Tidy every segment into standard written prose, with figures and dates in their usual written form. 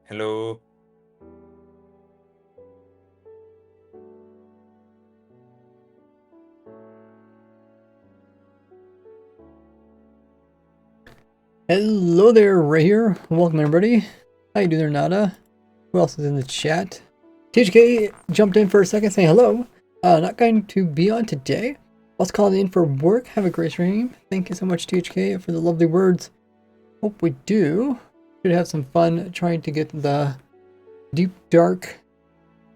Hello. Hello there, Ray here. Welcome everybody. How you doing there, Nada? Who else is in the chat? THK jumped in for a second saying hello. Not going to be on today. Let's call in for work. Have a great stream. Thank you so much, THK, for the lovely words. Hope we do. Should have some fun trying to get the deep dark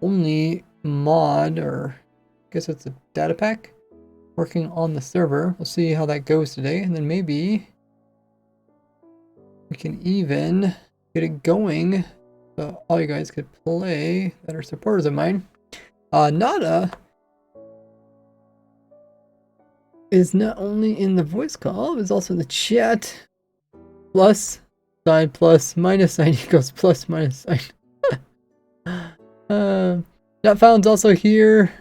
only mod, or I guess it's a data pack, working on the server. We'll see how that goes today, and then maybe we can even get it going so all you guys could play that are supporters of mine. Nada is not only in the voice call, but is also in the chat. Plus sign, plus minus sign equals plus minus sign. Not found's also here.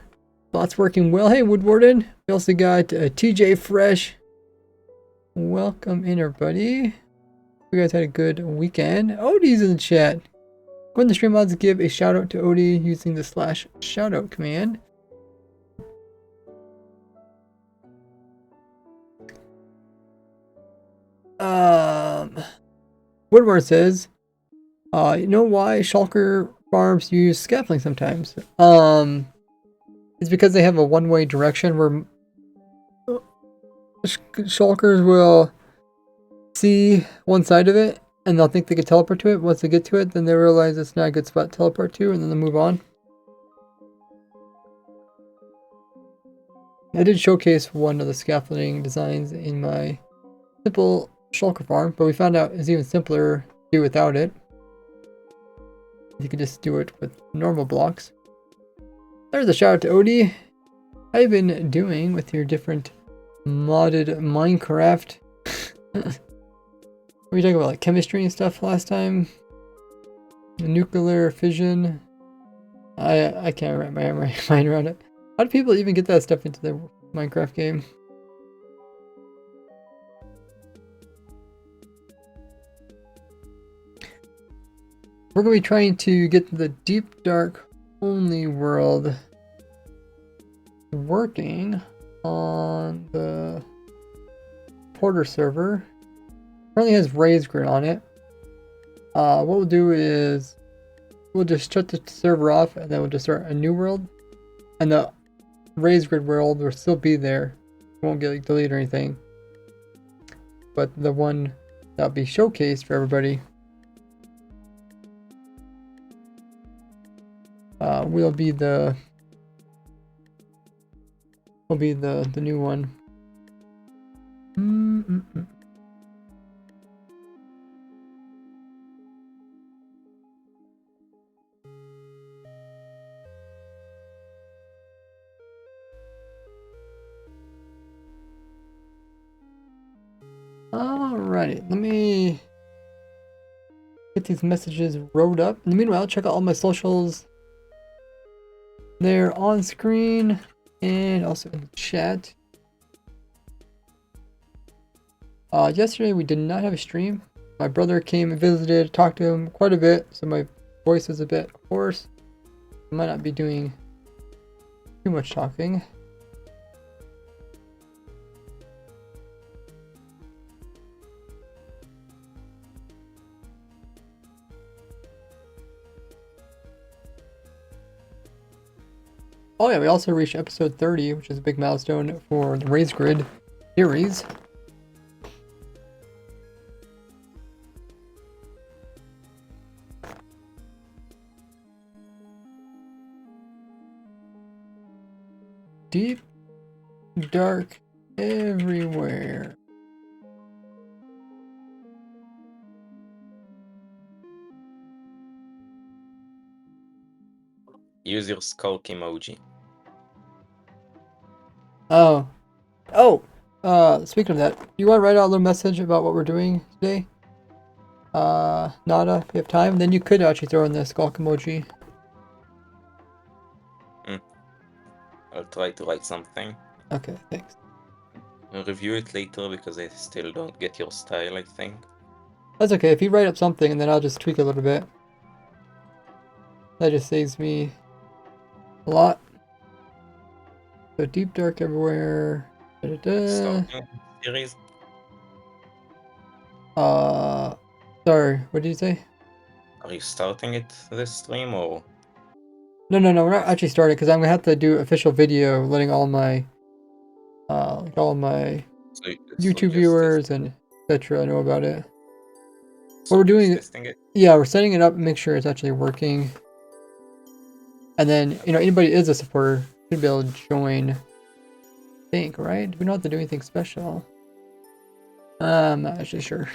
Lots working well. Hey, Woodwarden. We also got TJ Fresh. Welcome in, everybody. You guys had a good weekend. Odie's in the chat. Go in the stream mods, give a shout out to Odie using the /shoutout command. Woodward says, you know why Shulker farms use scaffolding sometimes? It's because they have a one-way direction where Shulkers will see one side of it and they'll think they can teleport to it. Once they get to it, then they realize it's not a good spot to teleport to, and then they move on. I did showcase one of the scaffolding designs in my simple shulker farm, but we found out it's even simpler to do without it. You can just do it with normal blocks. There's a shout out to Odie. How you been doing with your different modded Minecraft? We were talking about like chemistry and stuff last time. Nuclear fission. I can't wrap my mind around it. How do people even get that stuff into their Minecraft game? We're going to be trying to get the deep dark only world working on the Porter server. Currently has raised grid on it. What we'll do is we'll just shut the server off and then we'll just start a new world. And the raised grid world will still be there. It won't get like deleted or anything. But the one that'll be showcased for everybody will be the new one. Alrighty, let me get these messages wrote up. In the meanwhile, check out all my socials. They're on screen and also in the chat. Yesterday we did not have a stream. My brother came and visited, talked to him quite a bit, so my voice is a bit hoarse. I might not be doing too much talking. Oh yeah, we also reached episode 30, which is a big milestone for the Raised Grid series. Deep, dark, everywhere. Use your skulk emoji. Oh. Speaking of that, you want to write out a little message about what we're doing today? Nada, if you have time, then you could actually throw in the skulk emoji. I'll try to write something. Okay, thanks. I'll review it later because I still don't get your style, I think. That's okay, if you write up something and then I'll just tweak a little bit. That just saves me a lot. So deep dark everywhere. Starting series. Sorry, what did you say? Are you starting it this stream or? No, we're not actually starting because I'm gonna have to do official video letting all my So YouTube just viewers and etc. know about it. so What we're just doing, testing it. yeah, we're setting it up and make sure it's actually working. And then, anybody is a supporter should be able to join. I think, right? We don't have to do anything special. I'm not actually sure.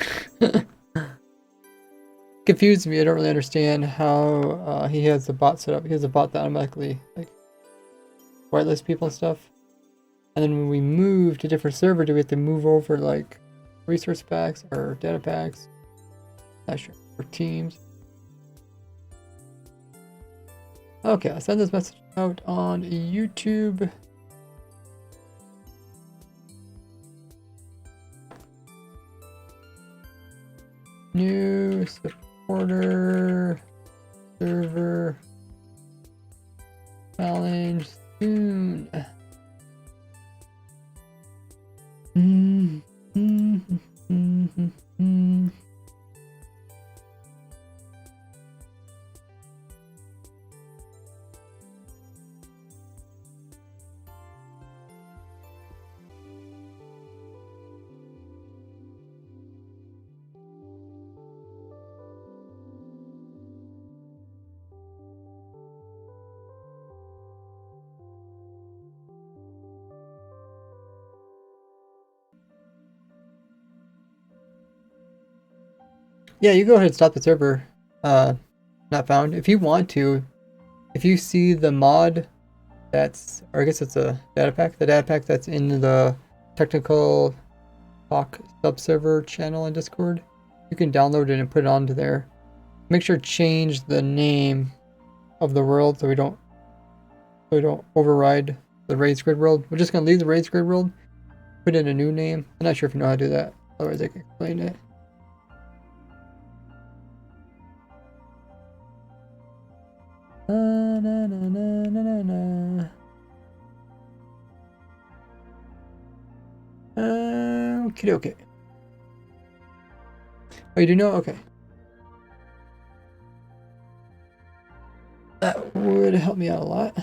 Confused me. I don't really understand how he has the bot set up. He has a bot that automatically like whitelist people and stuff. And then when we move to different server, do we have to move over like resource packs or data packs? Not sure. For teams. Okay, I'll send this message out on YouTube. New supporter server challenge soon. Yeah, you go ahead and stop the server. Not found. If you want to, if you see the mod that's, or I guess it's a data pack, the data pack that's in the technical talk subserver channel in Discord, you can download it and put it onto there. Make sure to change the name of the world so we don't override the raised grid world. We're just gonna leave the raised grid world, put in a new name. I'm not sure if you know how to do that. Otherwise, I can explain it. Okay. Oh, you do know? Okay. That would help me out a lot.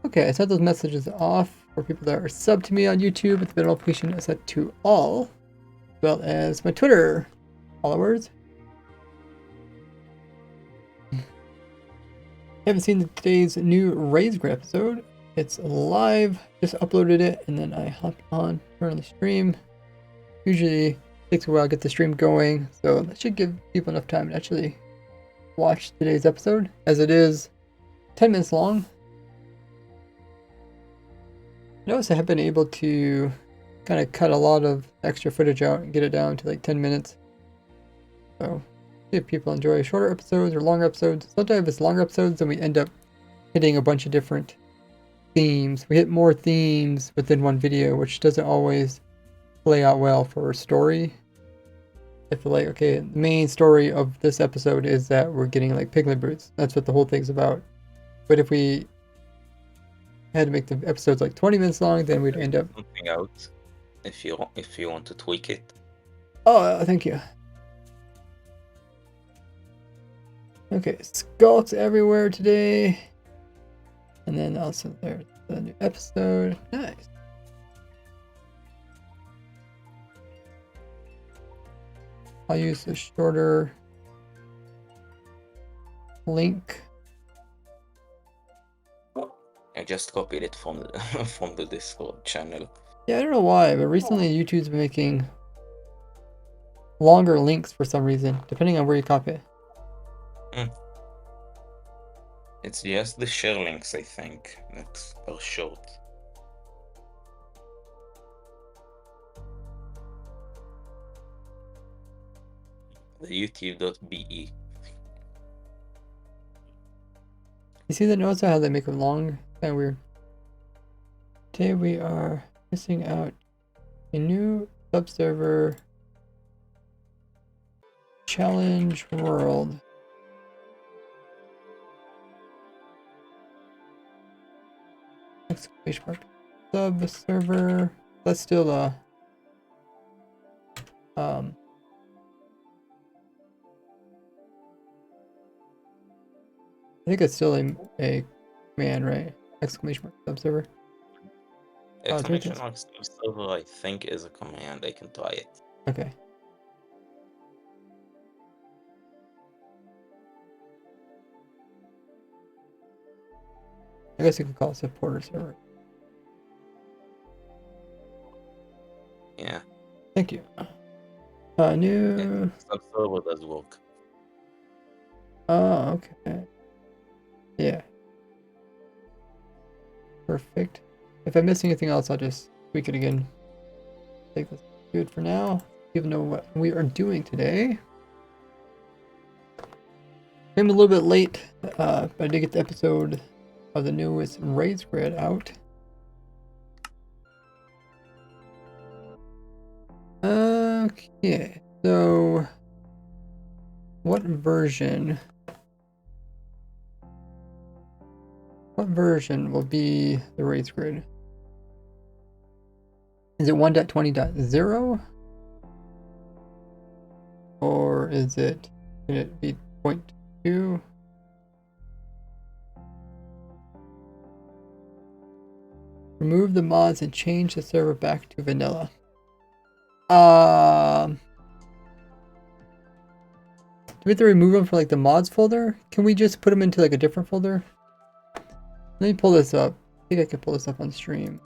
Okay, I set those messages off for people that are subbed to me on YouTube with the notification is set to all, as well as my Twitter followers. Haven't seen today's new Raise Grid episode. It's live, just uploaded it, and then I hopped on, turn on the stream. Usually takes a while to get the stream going, so that should give people enough time to actually watch today's episode, as it is 10 minutes long. Notice I have been able to kind of cut a lot of extra footage out and get it down to like 10 minutes. So, if people enjoy shorter episodes or longer episodes, sometimes it's longer episodes, then we end up hitting a bunch of different themes. We hit more themes within one video, which doesn't always play out well for a story. If like, okay, the main story of this episode is that we're getting like piglet brutes. That's what the whole thing's about. But if we had to make the episodes like 20 minutes long, then we'd end up Something out if you want to tweak it. Oh, thank you. Okay, skulks everywhere today. And then also there's the new episode. Nice. I'll use the shorter link. I just copied it from the from the Discord channel. Yeah, I don't know why, but recently YouTube's been making longer links for some reason, depending on where you copy it. It's just the share links, I think, that are short. The youtube.be. You see the notes on how they make them long? Kind of weird. Today we are missing out a new subserver challenge world. Exclamation mark. Subserver. That's still I think it's still a command, right? Exclamation mark subserver. Exclamation mark subserver, I think, is a command. I can try it. Okay. I guess you could call it supporter server. Yeah. Thank you. New. Subserver does work. Oh, okay. Yeah. Perfect. If I miss anything else, I'll just tweak it again. I think that's good for now. Even know what we are doing today. I'm a little bit late, but I did get the episode of the newest Raise Grid out. Okay, so what version will be the Raise Grid? Is it 1.20.0? Or is it, can it be 0.2? Remove the mods and change the server back to vanilla. Do we have to remove them from like the mods folder? Can we just put them into like a different folder? Let me pull this up. I think I can pull this up on stream.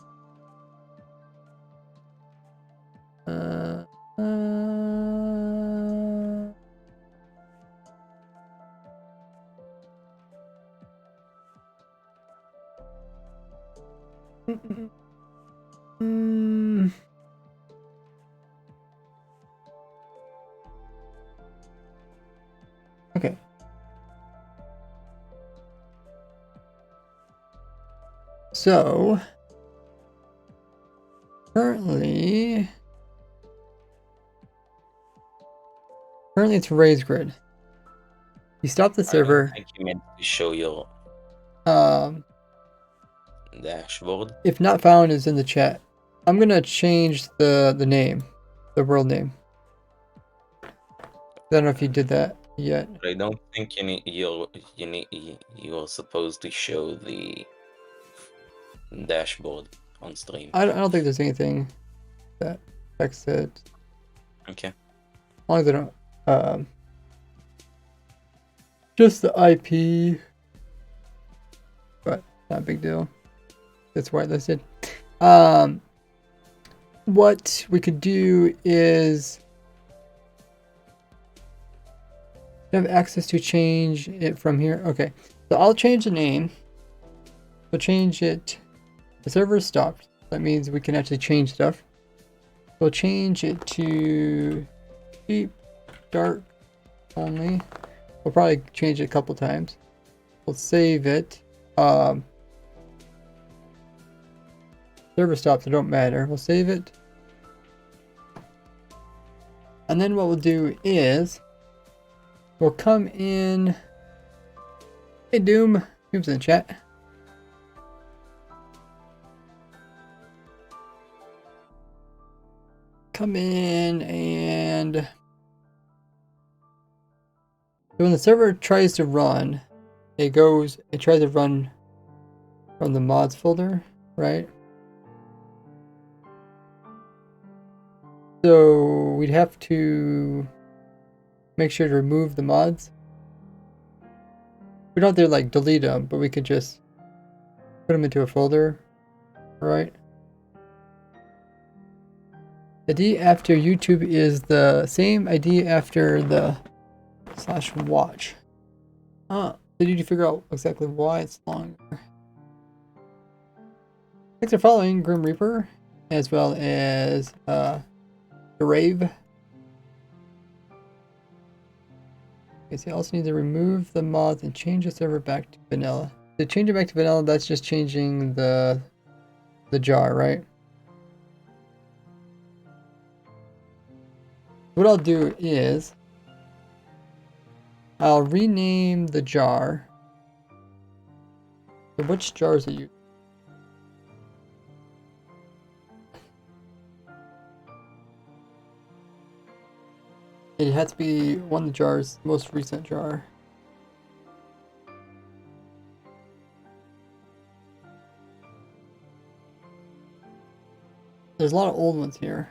Okay. So currently it's Raise Grid. You stop the server. I think you meant to show your dashboard. If not found is in the chat. I'm gonna change the name, the world name. I don't know if you did that yet. But I don't think you're supposed to show the dashboard on stream. I don't think there's anything that affects it. Okay. As long as I don't just the IP, but not a big deal. That's whitelisted. What we could do is have access to change it from here. Okay, so I'll change the name. We'll change it. The server is stopped. That means we can actually change stuff. We'll change it to deep dark only. We'll probably change it a couple times. We'll save it. Server stops, it don't matter. We'll save it. And then what we'll do is we'll come in. Hey Doom. Doom's in the chat. Come in and when the server tries to run, it tries to run from the mods folder, right? So we'd have to make sure to remove the mods. We don't have to like delete them, but we could just put them into a folder, right? ID after YouTube is the same ID after the /watch. Did you figure out exactly why it's longer? Thanks for following Grim Reaper, as well as Rave. Okay, so you also need to remove the mods and change the server back to vanilla. To change it back to vanilla, that's just changing the jar, right? What I'll do is I'll rename the jar. So which jars are you? It has to be one of the jars, most recent jar. There's a lot of old ones here.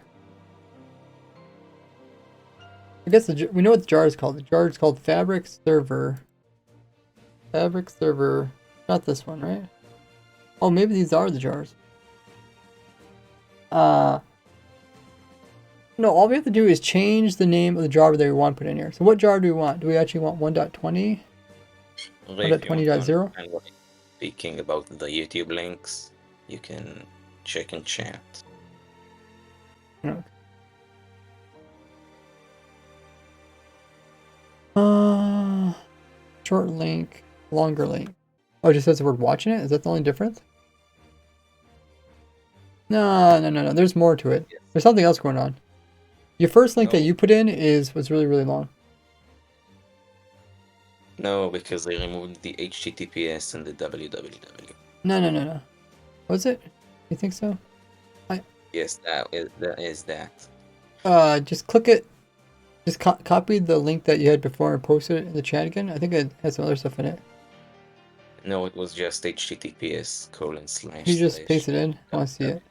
I guess we know what the jar is called. The jar is called Fabric Server. Fabric Server. Not this one, right? Oh, maybe these are the jars. No, all we have to do is change the name of the jar that we want to put in here. So what jar do we want? Do we actually want 1.20? 1.20.0? And speaking about the YouTube links, you can check in chat. Okay. Short link, longer link. Oh, it just says the word watching it? Is that the only difference? No. There's more to it. Yes. There's something else going on. Your first link that you put in was really, really long. No, because they removed the HTTPS and the www. No. Was it? You think so? Yes, that is that. Just click it. Just copy the link that you had before and post it in the chat again. I think it has some other stuff in it. No, it was just HTTPS : / You just paste it in. I want to see it.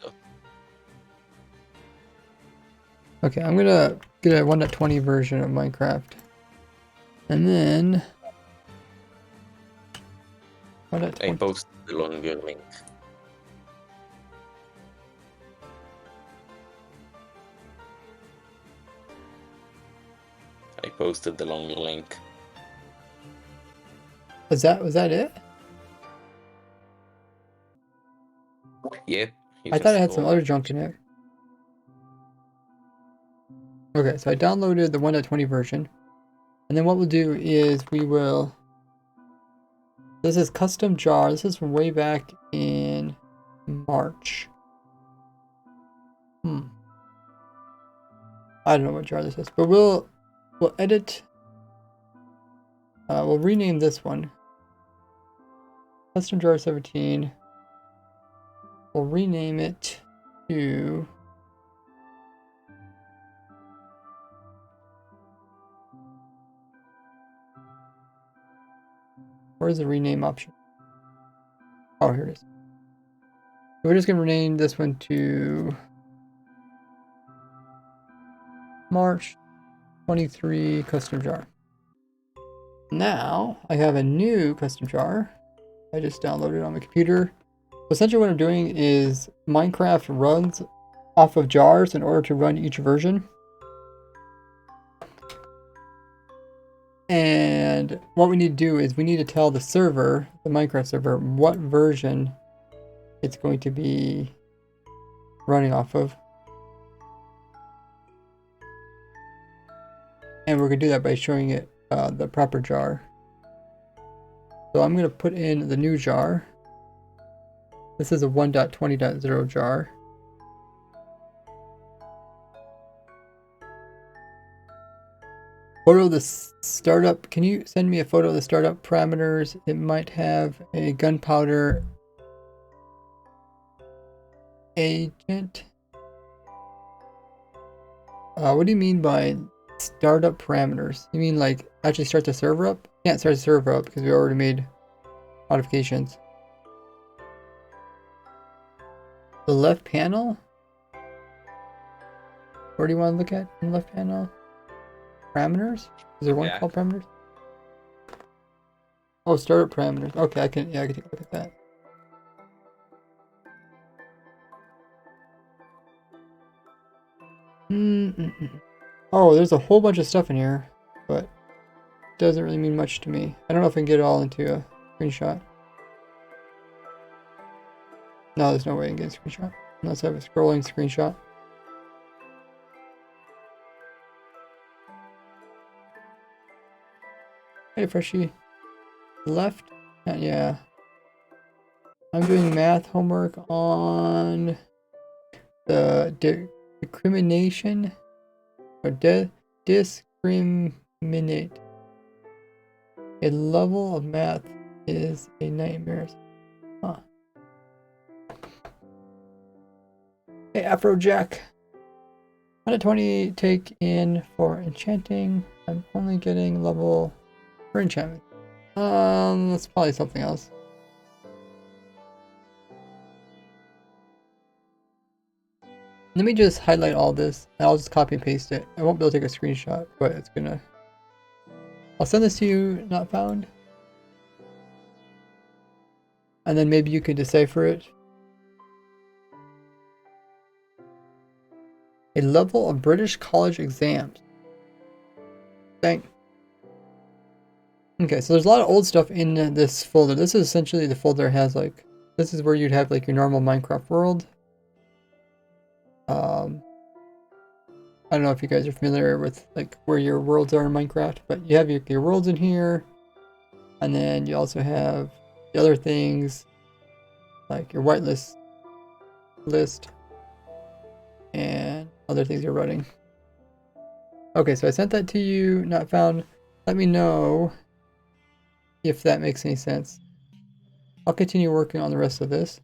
Okay, I'm gonna get a 1.20 version of Minecraft. And then... I posted the longer link. I posted the longer link. Was that it? Yep. I thought it had some other junk in it. Okay, so I downloaded the 1.20 version. And then what we'll do is we will... This is custom jar. This is from way back in March. I don't know what jar this is, but we'll edit. We'll rename this one. Custom jar 17. We'll rename it to... Where's the rename option? Oh, here it is. We're just going to rename this one to March 23 custom jar. Now I have a new custom jar. I just downloaded it on my computer. So essentially what I'm doing is Minecraft runs off of jars in order to run each version. And what we need to do is we need to tell the server, the Minecraft server, what version it's going to be running off of. And we're going to do that by showing it the proper jar. So I'm going to put in the new jar. This is a 1.20.0 jar. Photo of the startup. Can you send me a photo of the startup parameters? It might have a gunpowder agent. What do you mean by startup parameters? You mean like actually start the server up? Can't start the server up because we already made modifications. The left panel? Where do you want to look at in the left panel? Parameters? Is there one called parameters? Oh, startup parameters. Okay, I can take a look at that. Oh, there's a whole bunch of stuff in here, but it doesn't really mean much to me. I don't know if I can get it all into a screenshot. No, there's no way I can get a screenshot unless I have a scrolling screenshot. Hey, Freshie. Left? Yeah. I'm doing math homework on the discrimination or discriminate. A level of math is a nightmare. Huh. Hey, Afrojack. 120 take in for enchanting. I'm only getting level for enchantment. That's probably something else. Let me just highlight all this, and I'll just copy and paste it. I won't be able to take a screenshot, but it's gonna... I'll send this to you, not found. And then maybe you can decipher it. A level of British college exams. Dang. Okay, so there's a lot of old stuff in this folder. This is essentially the folder that has like... This is where you'd have like your normal Minecraft world. I don't know if you guys are familiar with like where your worlds are in Minecraft, but you have your worlds in here, and then you also have the other things like your whitelist list and other things you're running. Okay, so I sent that to you, not found. Let me know if that makes any sense. I'll continue working on the rest of this.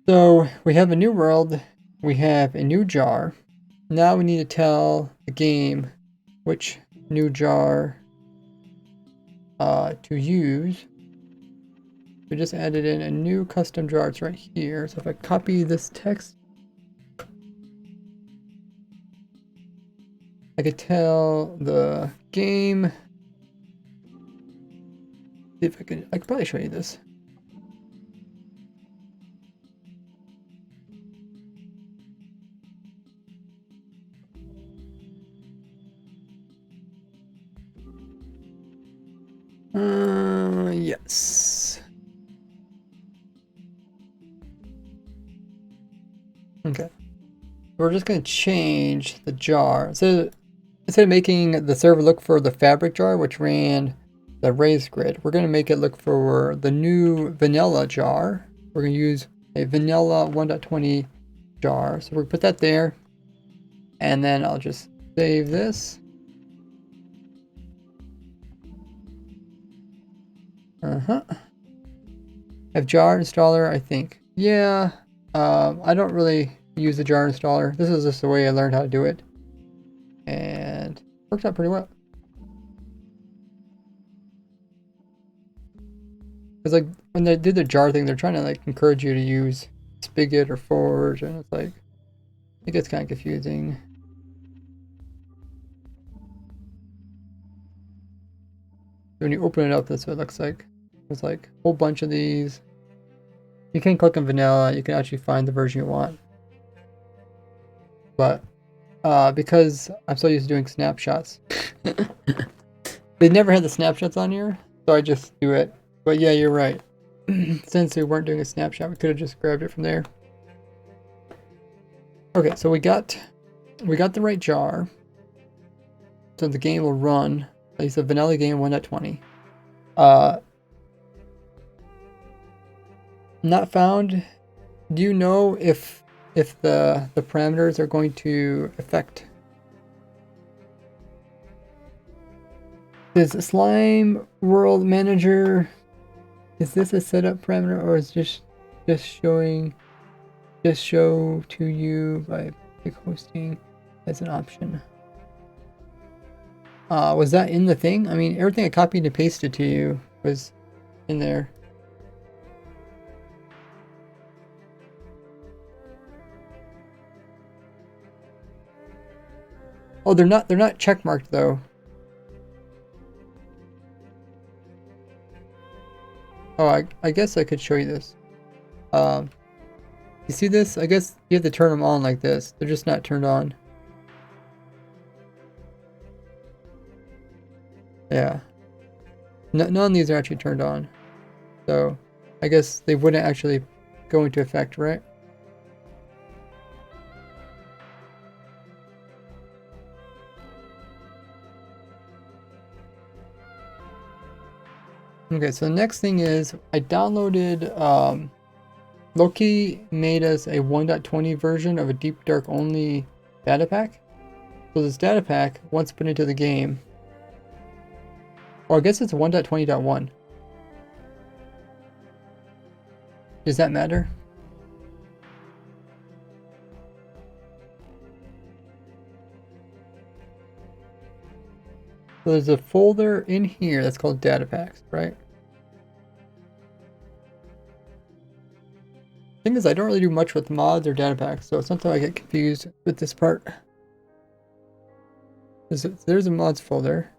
So we have a new world, we have a new jar. Now we need to tell the game which new jar to use. We just added in a new custom jar, it's right here. So if I copy this text, I could tell the game. See if I could probably show you this. Yes. Okay. We're just going to change the jar. So instead of making the server look for the fabric jar, which ran the raised grid, we're going to make it look for the new vanilla jar. We're going to use a vanilla 1.20 jar. So we're going to put that there. And then I'll just save this. Have jar installer, I think. Yeah. I don't really use the jar installer. This is just the way I learned how to do it. And it works out pretty well. Because like when they did the jar thing, they're trying to like encourage you to use spigot or forge, and it's like it gets kind of confusing. When you open it up, that's what it looks like. There's like a whole bunch of these. You can click on vanilla, you can actually find the version you want. But because I'm so used to doing snapshots, they never had the snapshots on here, so I just do it. But yeah, you're right. Since we weren't doing a snapshot, we could have just grabbed it from there. Okay, so we got the right jar. So the game will run. At least a vanilla game 1.20. Not found. Do you know if the parameters are going to affect? Is slime world manager, is this a setup parameter, or is just show to you by pick hosting as an option? Was that in the thing? I mean, everything I copied and pasted to you was in there. Oh, they're not checkmarked though. Oh, I guess I could show you this. You see this? I guess you have to turn them on like this. They're just not turned on. Yeah. None of these are actually turned on. So, I guess they wouldn't actually go into effect, right? Okay, so the next thing is I downloaded, Loki made us a 1.20 version of a Deep Dark only data pack. So this data pack, once put into the game, Oh, I guess it's 1.20.1. Does that matter? So there's a folder in here that's called data packs, right? Thing is, I don't really do much with mods or data packs, so sometimes I get confused with this part. There's a mods folder.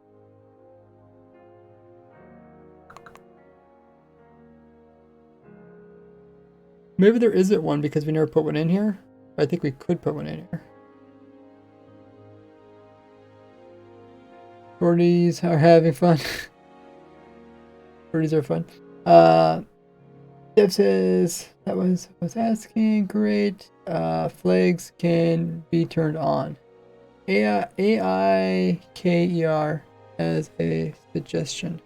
Maybe there isn't one because we never put one in here. But I think we could put one in here. Shorties are having fun. Shorties are fun. Dev says that was asking. Great. Flags can be turned on. AIKER as a suggestion.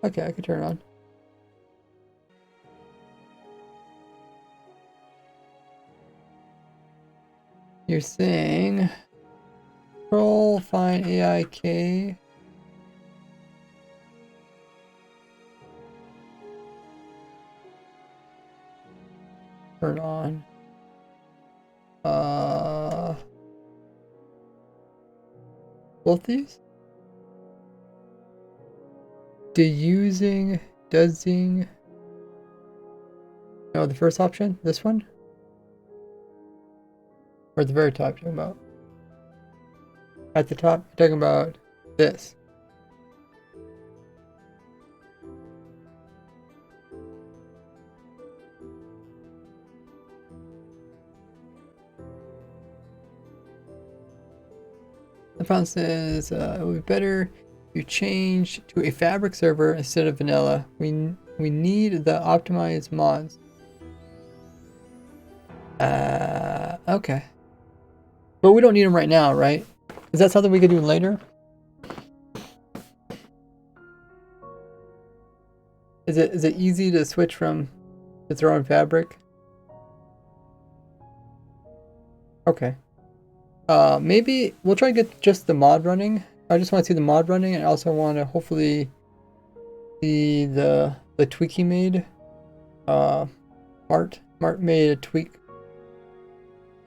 Okay, I can turn it on. You're saying control find AIK. Turn on. Both these? Deusing, doesing. No, the first option? This one? Or at the very top, you're talking about? At the top, you're talking about this. The font says it would be better if you change to a fabric server instead of vanilla. We need the optimized mods. Okay. But we don't need them right now, right? Is that something we could do later? Is it easy to switch from to throw in fabric? Okay. Maybe we'll try to get just the mod running. I just want to see the mod running, and I also want to hopefully see the tweak he made. Mart made a tweak.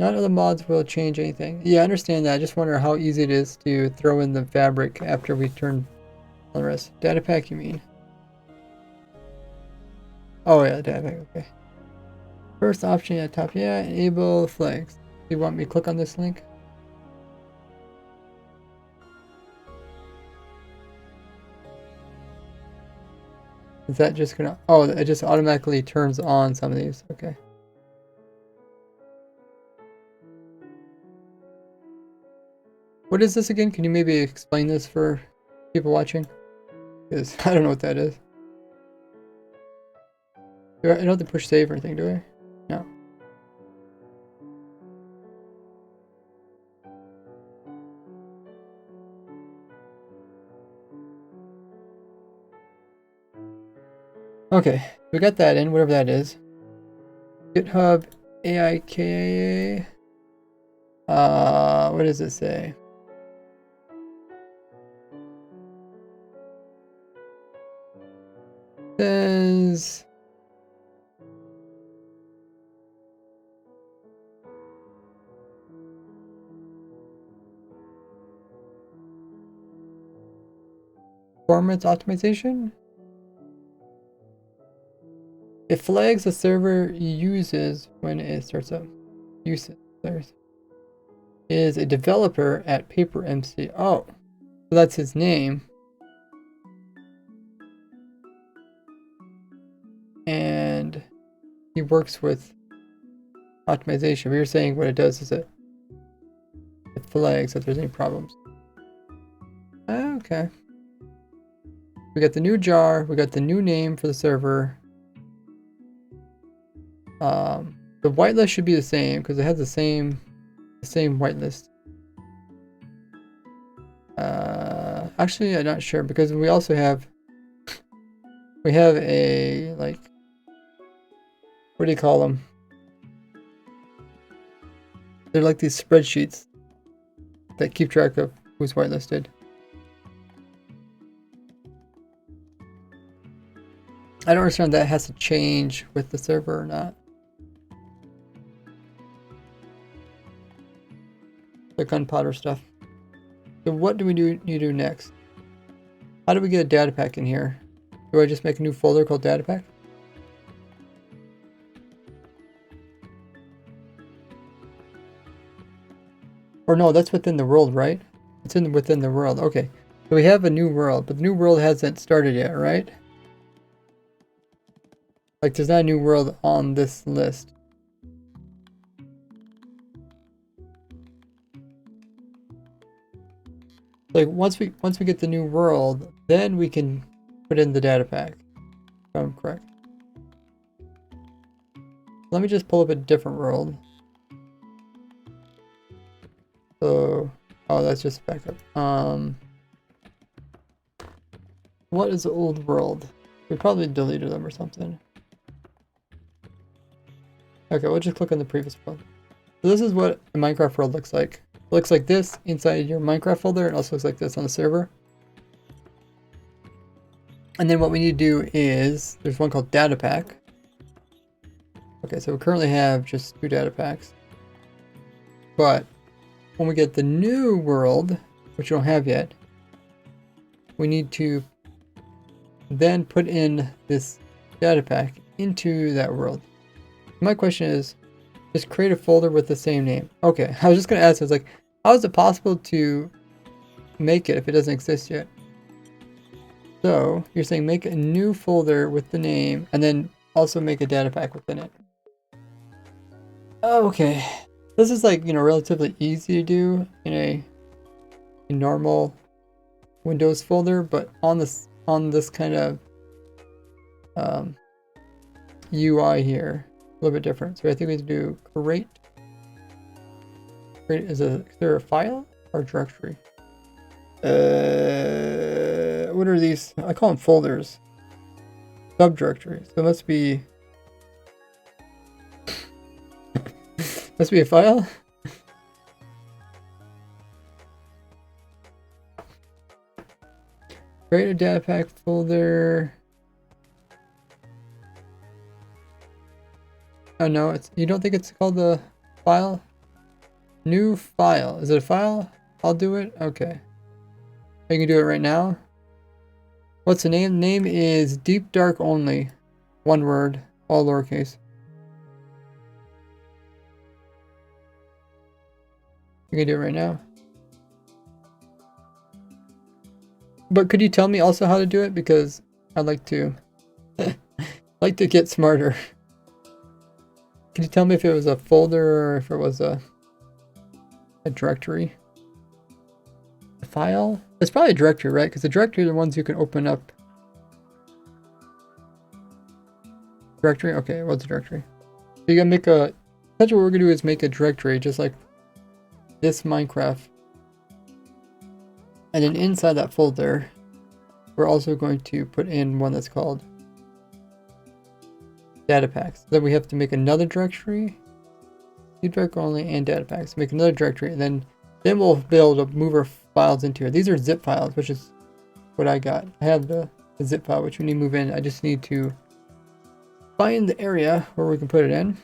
None of the mods will change anything. Yeah, I understand that. I just wonder how easy it is to throw in the fabric after we turn on the rest. Data pack, you mean? Oh yeah, data pack. Okay. First option at top. Yeah, enable flags. Do you want me to click on this link? Is that just gonna... Oh, it just automatically turns on some of these. Okay. What is this again? Can you maybe explain this for people watching? Because I don't know what that is. I don't have to push save or anything, do I? No. Okay, we got that in, whatever that is. GitHub AIKA. What does it say? It says performance optimization. It flags the server uses when it starts up. Uses is a developer at PaperMC. Oh, so that's his name. And he works with optimization. We were saying what it does is it flags if there's any problems. Okay. We got the new jar. We got the new name for the server. The whitelist should be the same because it has the same whitelist. Actually, I'm not sure because we also have a like, what do you call them? They're like these spreadsheets that keep track of who's whitelisted. I don't understand if that has to change with the server or not. The gunpowder stuff. So what do we need to do next? How do we get a data pack in here? Do I just make a new folder called data pack? Or no, that's within the world, right? It's within the world. Okay. So we have a new world, but the new world hasn't started yet, right? Like there's not a new world on this list. Like once we get the new world, then we can put in the data pack. If I'm correct. Let me just pull up a different world. So, oh, that's just backup. What is the old world? We probably deleted them or something. Okay, we'll just click on the previous world. So this is what a Minecraft world looks like. It looks like this inside your Minecraft folder. It also looks like this on the server. And then what we need to do is, there's one called data pack. Okay, so we currently have just 2 data packs. But when we get the new world, which we don't have yet, we need to then put in this data pack into that world. My question is, just create a folder with the same name. Okay, I was just going to ask, I was like, how is it possible to make it if it doesn't exist yet? So, you're saying make a new folder with the name, and then also make a data pack within it. Okay, this is like, you know, relatively easy to do in a normal Windows folder, but on this kind of UI here, a little bit different. So I think we have to do create. Is there a file or directory? What are these? I call them folders. Subdirectory. So it must be a file. Create a data pack folder. Oh no, you don't think it's called the file? New file. Is it a file? I'll do it. Okay. You can do it right now. What's the name? The name is Deep Dark Only. One word, all lowercase. You can do it right now. But could you tell me also how to do it? Because I'd like to get smarter. Can you tell me if it was a folder or if it was a directory? A file? It's probably a directory, right? Because the directory are the ones you can open up. Directory? Okay, what's a directory? So you gotta make a... That's what we're gonna do, is make a directory just like this Minecraft. And then inside that folder, we're also going to put in one that's called data packs. Then we have to make another directory, Deep Dark Only, and data packs. Make another directory, and then we'll be able to move our files into it. These are zip files, which is what I got. I have the zip file, which we need to move in. I just need to find the area where we can put it in.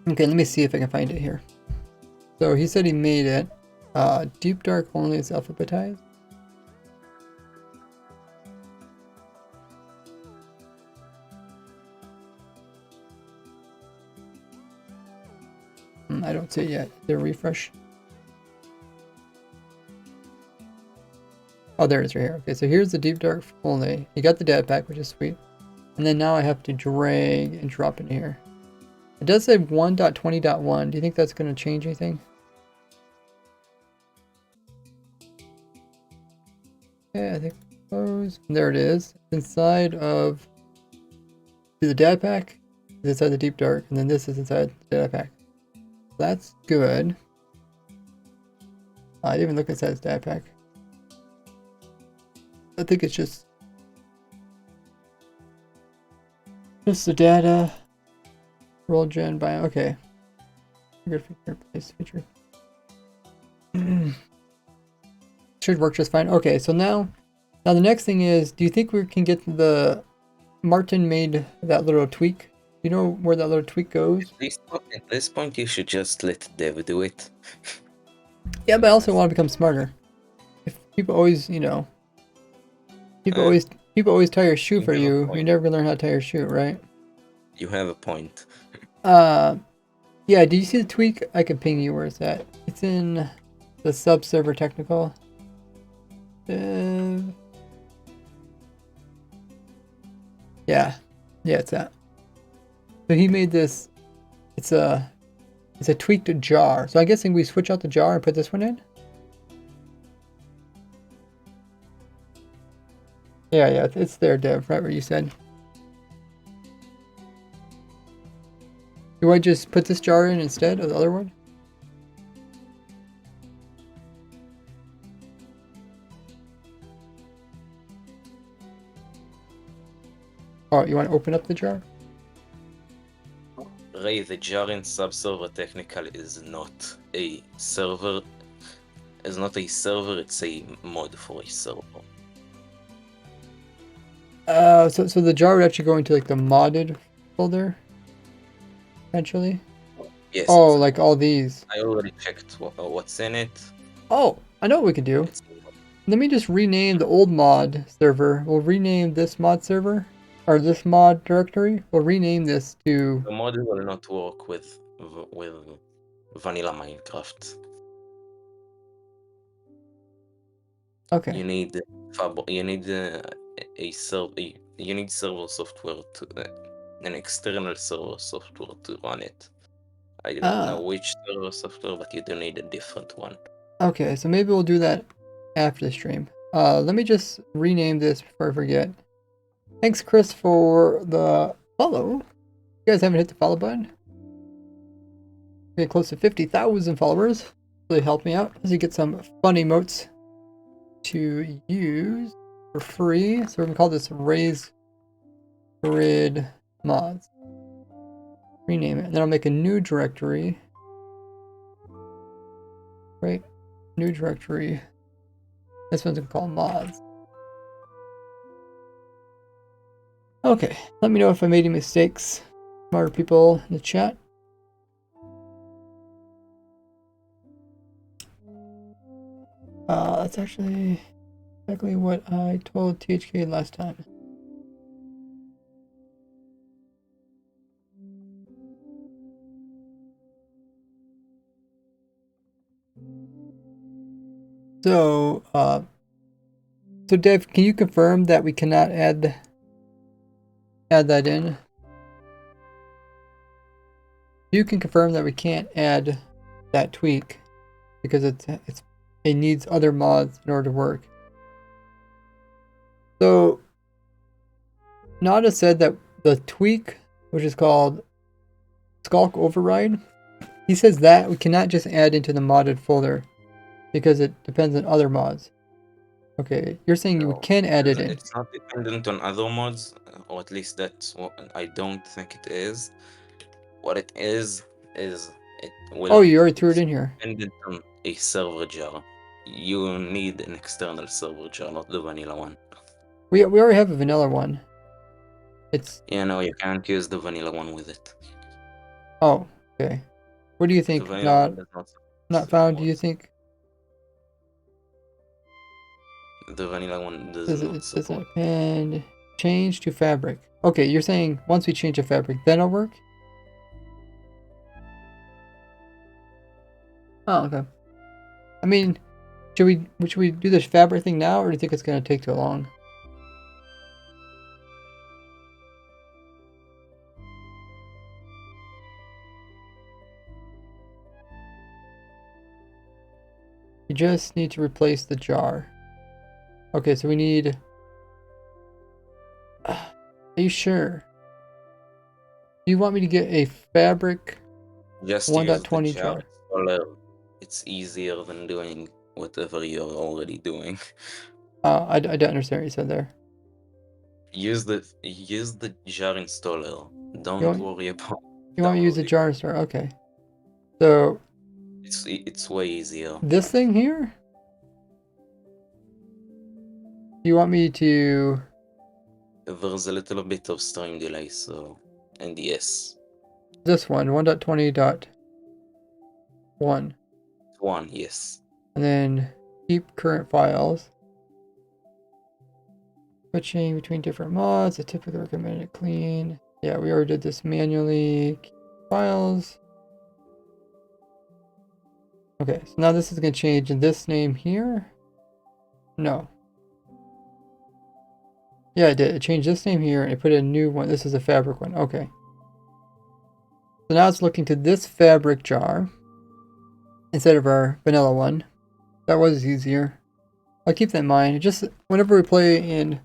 Okay, let me see if I can find it here. So he said he made it. Deep Dark Only is alphabetized. I don't see it yet. Is there a refresh? Oh, there it is right here. Okay, so here's the Deep Dark Only. You got the data pack, which is sweet. And then now I have to drag and drop in here. It does say 1.20.1. Do you think that's going to change anything? Okay, I think close. There it is. Inside of the data pack is inside the Deep Dark, and then this is inside the data pack. That's good. I didn't even look inside this data pack. I think it's just the data. Roll gen by okay. Good feature, place feature. Should work just fine. Okay, so now Now the next thing is, do you think we can get the Martin made that little tweak? You know where that little tweak goes? At this point, you should just let Dev do it. Yeah, but I also want to become smarter. If people always, you know, Uh, people always tie your shoe you for have a you, you point. never learn how to tie your shoe, right? You have a point. Yeah, do you see the tweak? I can ping you where it's at. It's in the subserver technical. Yeah, it's that. So he made this. It's a tweaked jar. So I'm guessing we switch out the jar and put this one in. Yeah, it's there, Dev, right where you said. Do I just put this jar in instead of the other one? Oh, you want to open up the jar? Ray, the jar in subserver technical is not a server. It's not a server. It's a mod for a server. So the jar would actually go into like the modded folder, eventually. Yes. Oh, like all these. I already checked what's in it. Oh, I know what we can do. Let me just rename the old mod server. We'll rename this mod server, or this mod directory. We'll rename this to... The mod will not work with vanilla Minecraft. Okay. You need you need a server. You need server software to an external server software to run it. I don't know which server software, but you do need a different one. Okay, so maybe we'll do that after the stream. Let me just rename this before I forget. Thanks, Chris, for the follow. You guys haven't hit the follow button? We get close to 50,000 followers. Really help me out as you get some fun emotes to use for free. So we're gonna call this Raise Grid Mods. Rename it. And then I'll make a new directory. Right? New directory. This one's gonna call mods. Okay, let me know if I made any mistakes. Smarter people in the chat. That's actually exactly what I told THK last time. So, so Dev, can you confirm that we cannot add that in? You can confirm that we can't add that tweak because it needs other mods in order to work. So Nada said that the tweak, which is called Skulk Override, he says that we cannot just add into the modded folder because it depends on other mods. Okay, you're saying you can add it in. It's not dependent on other mods, or at least that's what I don't think it is. What it is it will. Oh, you already threw it in here. Dependent on a server jar. You need an external server jar, not the vanilla one. We already have a vanilla one. It's... Yeah, no, you can't use the vanilla one with it. Oh, okay. What do you think? Not found, do you think? The vanilla one does not support. And change to fabric. Okay, you're saying once we change to fabric, then it'll work? Oh, okay. I mean, should we do this fabric thing now, or do you think it's gonna take too long? You just need to replace the jar. Okay, so we need... Are you sure? Do you want me to get a fabric 1.20 jar? It's easier than doing whatever you're already doing. I don't understand what you said there. Use the jar installer. Don't worry about. You want me to use the jar installer? Okay. So it's way easier. This thing here? you want me to... There's a little bit of stream delay, so... And yes. This one, 1.20.1. One, yes. And then keep current files. Switching between different mods, I typically recommend it clean. Yeah, we already did this manually. Keep files. Okay, so now this is going to change in this name here. No. Yeah, I did. I changed this name here and I put in a new one. This is a fabric one. Okay. So now it's looking to this fabric jar instead of our vanilla one. That was easier. I'll keep that in mind. Just whenever we play in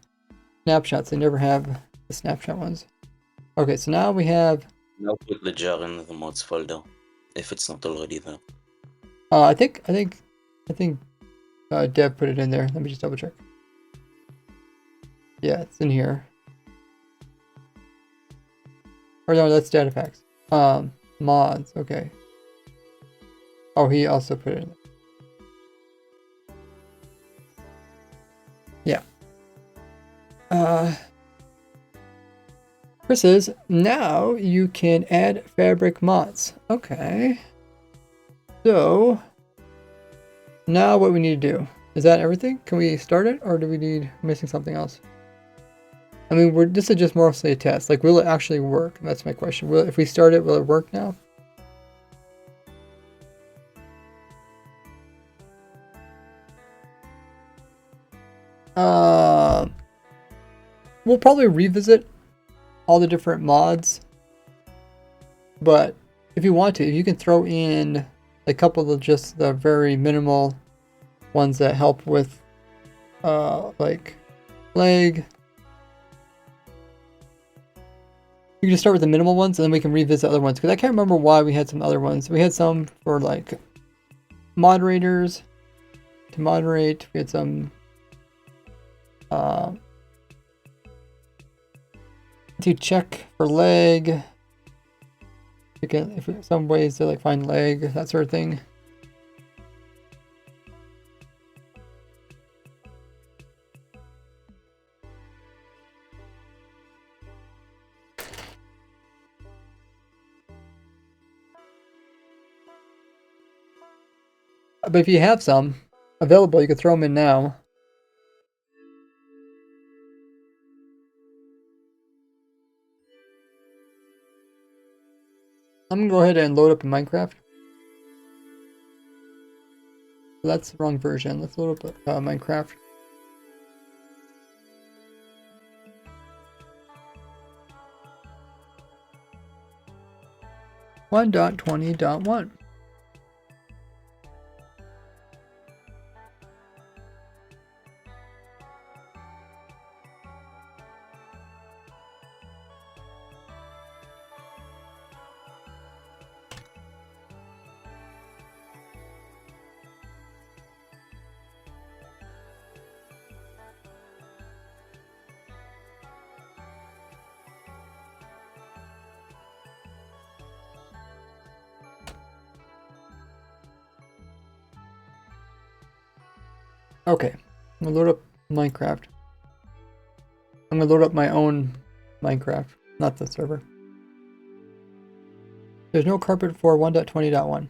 snapshots, they never have the snapshot ones. Okay, so now we have... Now put the jar in the mods folder, if it's not already there. I think Deb put it in there. Let me just double check. Yeah, it's in here. Or no, that's data packs. Mods, okay. Oh, he also put it in there. Yeah. Chris says, now you can add fabric mods. Okay. So, now what we need to do. Is that everything? Can we start it? Or do we need missing something else? I mean, this is just mostly a test. Like, will it actually work? That's my question. If we start it, will it work now? We'll probably revisit all the different mods. But if you want to, you can throw in a couple of just the very minimal ones that help with, like, leg. You can just start with the minimal ones, and then we can revisit other ones. Because I can't remember why we had some other ones. We had some for, like, moderators to moderate. We had some, to check for leg. You can, some ways to, like, find leg, that sort of thing. But if you have some available, you can throw them in now. I'm gonna go ahead and load up in Minecraft. That's the wrong version. Let's load up Minecraft. .20.1. Okay, I'm gonna load up Minecraft. I'm gonna load up my own Minecraft, not the server. There's no carpet for 1.20.1.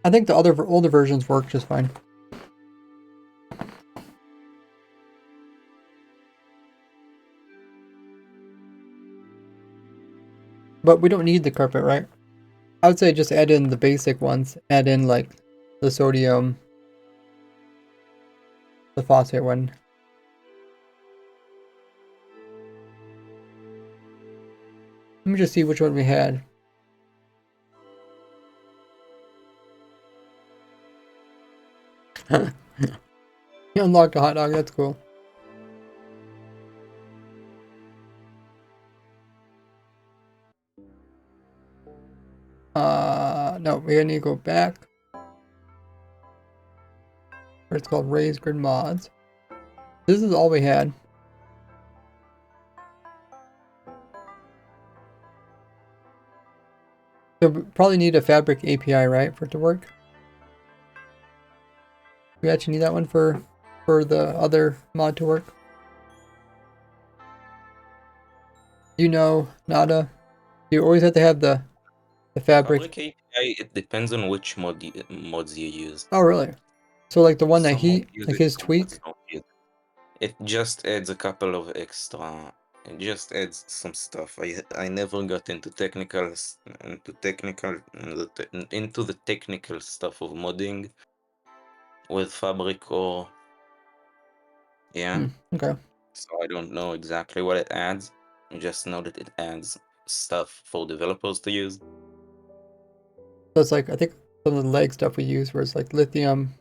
I think the other older versions work just fine. But we don't need the carpet, right? I would say just add in the basic ones. Add in, like, the sodium, the phosphate one. Let me just see which one we had. You unlocked a hot dog, that's cool. No, we need to go back. Where it's called Raise Grid Mods. This is all we had. So we probably need a Fabric API, right, for it to work? We actually need that one for the other mod to work. You know, Nada. You always have to have the fabric. Fabric API, it depends on which mods you use. Oh, really? So like the one that Some mods use like it, his some tweak. mods don't use it. It just adds a couple of extra. It just adds some stuff. I never got into into the technical stuff of modding with Fabric or yeah. Okay. So I don't know exactly what it adds. I just know that it adds stuff for developers to use. So it's like I think some of the leg stuff we use where it's like lithium,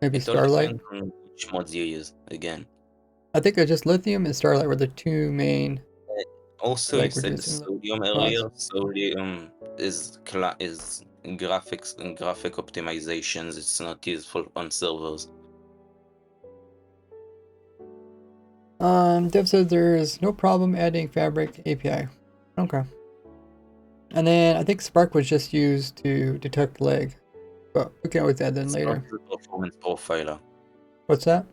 maybe It all starlight. depends on which mods you use again. I think it's just lithium and starlight were the two main Also, you like said the reducing sodium costs. earlier. Sodium is graphics and graphic optimizations. It's not useful on servers. Dev says there is no problem adding Fabric API. Okay. And then I think Spark was just used to detect lag, but we can always add that in Spark later. is a performance profiler. What's that?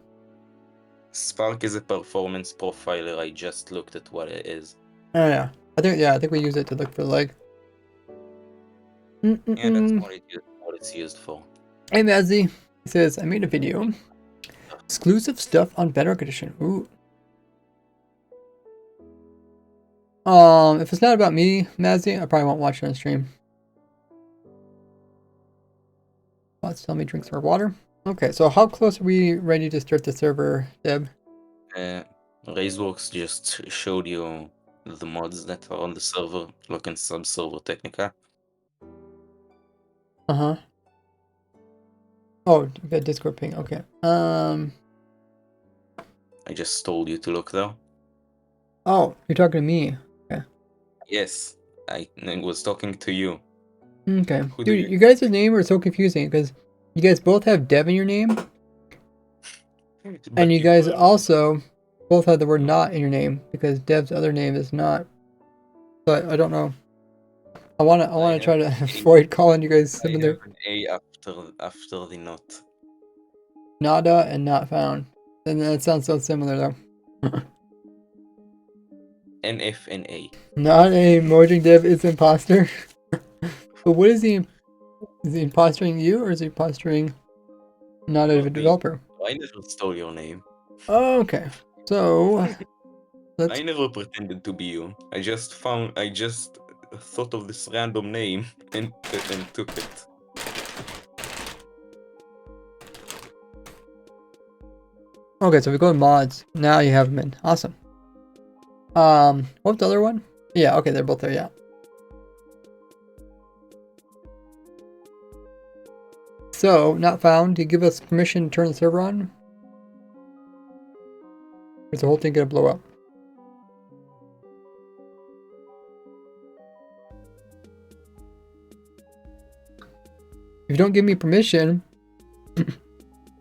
Spark is a performance profiler. I just looked at what it is. Oh yeah, I think we use it to look for lag. Yeah, that's what it's used for. Hey Mazzy, he says I made a video. Exclusive stuff on Bedrock Edition. Ooh. If it's not about me, Mazzy, I probably won't watch it on stream. Let's tell me drink some more water. Okay, so how close are we ready to start the server, Deb? Raceworks just showed you the mods that are on the server. Look in subserver Technica. Uh-huh. Oh, you got Discord ping. Okay. I just told you to look though. Oh, you're talking to me. Okay. Yes, I was talking to you. Okay. Who do Dude, you guys' name are so confusing because you guys both have Dev in your name, and But you guys told me. also both have the word not in your name because Dev's other name is not. But I don't know. I wanna try to avoid calling you guys I similar. have an A after the not. Nada and not found. And that sounds so similar though. NFNA. Not a merging Dev is imposter. But what is he? Is he impostoring you or is he impostoring not a developer? I never stole your name. Okay. So I never pretended to be you. I just thought of this random name and took it. okay, so we go to mods. Now you have them in. Awesome. What's the other one? Yeah, okay, they're both there, yeah. So, not found. Do you give us permission to turn the server on? Or is the whole thing gonna blow up? If you don't give me permission,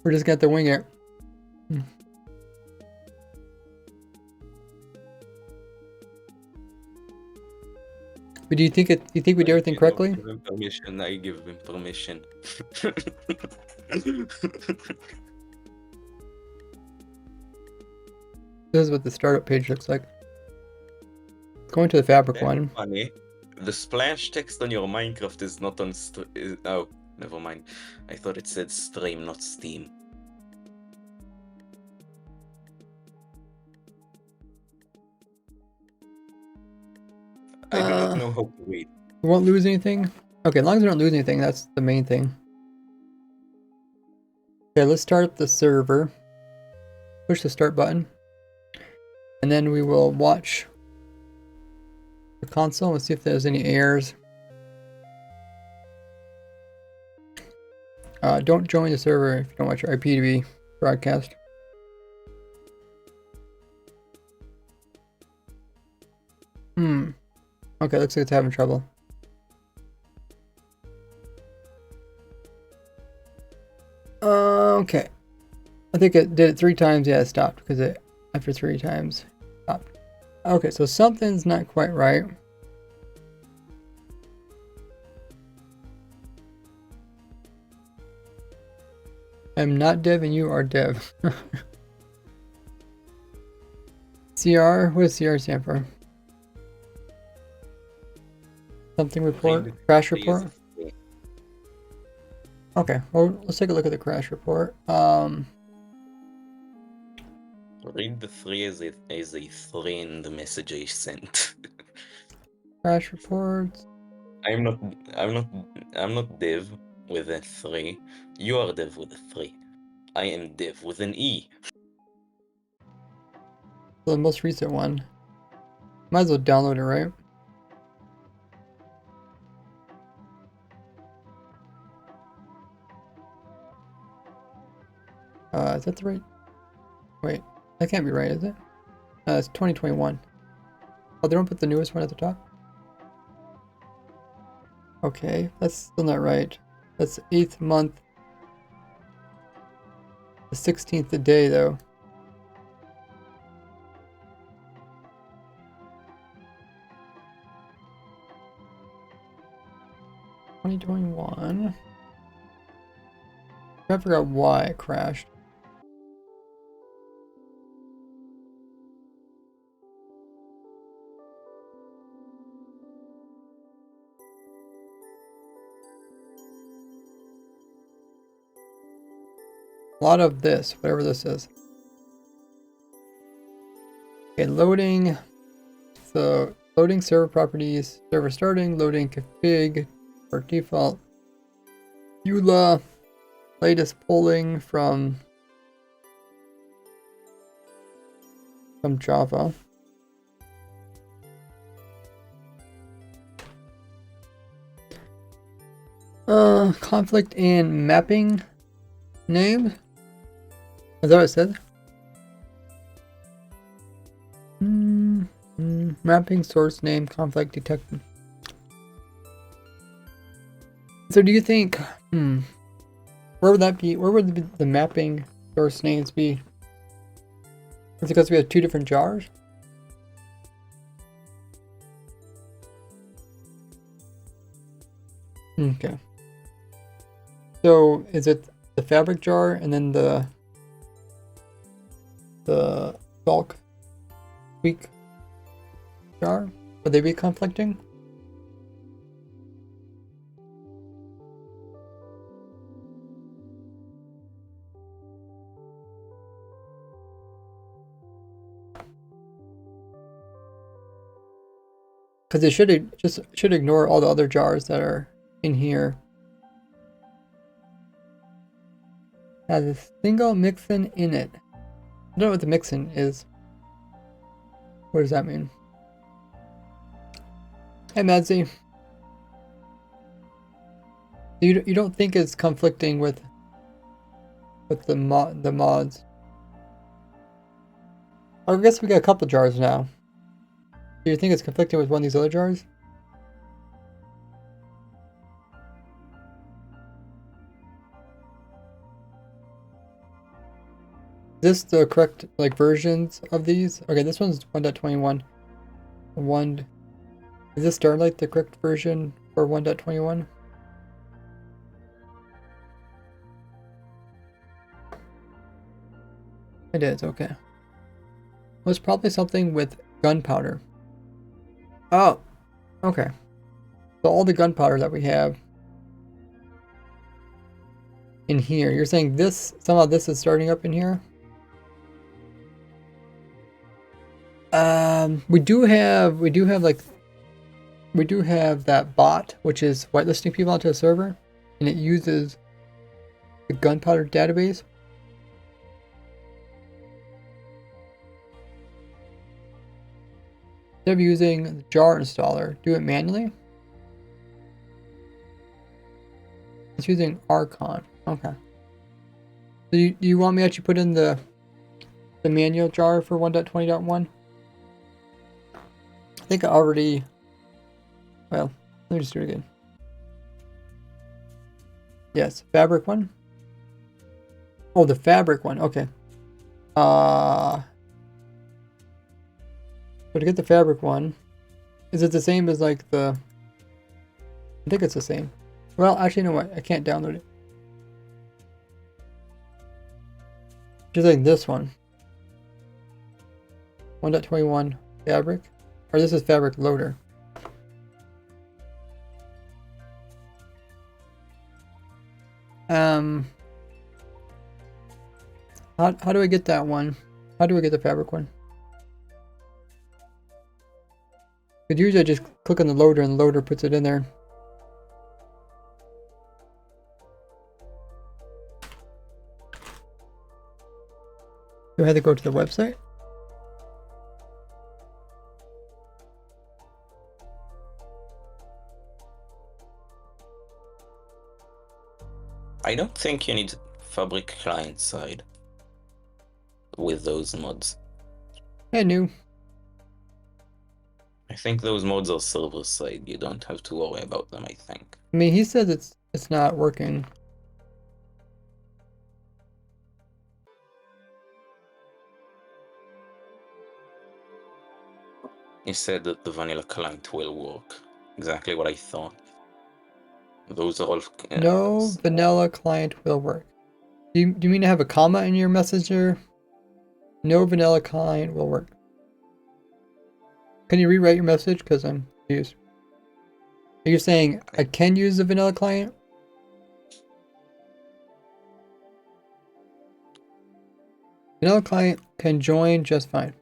we're just gonna have to wing it. But do you think we did everything correctly? Give him permission. I give him permission. This is what the startup page looks like. Going to the fabric Very one. funny. The splash text on your Minecraft is not on oh, never mind. I thought it said stream, not Steam. I do not know how to read. We won't lose anything? Okay, as long as we don't lose anything, that's the main thing. Okay, let's start up the server. Push the start button. And then we will watch the console and see if there's any errors. Don't join the server if you don't want your IP to be broadcast. Okay, looks like it's having trouble. Okay. I think it did it 3 times. Yeah, it stopped because it, after 3 times, stopped. Okay, so something's not quite right. I'm not Dev and you are Dev. CR? What does CR stand for? Something report? Read Crash 3 as report? a 3. Okay, well, let's take a look at the crash report. Read the 3 as a 3 in the message I sent. Crash reports. I'm not I'm not I'm not dev with a 3. You are dev with a 3. I am dev with an E. The most recent one. Might as well download it, right? Is that the right? Wait, that can't be right, is it? It's 2021. Oh, they don't put the newest one at the top? Okay, that's still not right. That's 8th month. The 16th a day, though. $2021. I forgot why it crashed. A lot of this, whatever this is. Okay, loading. So, loading server properties, server starting, loading config for default. EULA, latest polling from Java. Conflict in mapping name. Is that what it said? Mapping source name conflict detected. So do you think, where would that be? Where would the mapping source names be? Is it because we have two different jars? Okay. So is it the fabric jar and then the bulk weak jar? Would they be conflicting? Because they should ignore all the other jars that are in here. Has a single mixin in it. I don't know what the mixin is. What does that mean? Hey Madzi. You don't think it's conflicting with the mods? I guess we got a couple jars now. Do you think it's conflicting with one of these other jars? Is this the correct versions of these? Okay, this one's 1.21. Is this Starlight the correct version for 1.21? It is, okay. It was probably something with gunpowder. Oh, okay. So all the gunpowder that we have in here, you're saying this, somehow this is starting up in here? We do have that bot, which is whitelisting people onto a server, and it uses the gunpowder database. Instead of using the jar installer, do it manually. It's using Archon. Okay. So do you want me to actually put in the manual jar for 1.20.1? I think I already. Well, let me just do it again. Yes, fabric one. Oh, the fabric one. Okay. So to get the fabric one, is it the same as like the? I think it's the same. Well, actually, you know what? I can't download it. Just like this one. 1.21 fabric, or this is fabric loader. How do I get that one? How do I get the fabric one? Because usually I just click on the loader and the loader puts it in there. Do I have to go to the website? I don't think you need Fabric client side with those mods. I knew. I think those mods are server side. You don't have to worry about them, I think. I mean, he says it's not working. He said that the vanilla client will work. Exactly what I thought. Those are all... No vanilla client will work. Do you mean to have a comma in your messenger? No vanilla client will work. Can you rewrite your message? Because I'm confused. Are you saying I can use the vanilla client? Vanilla client can join just fine.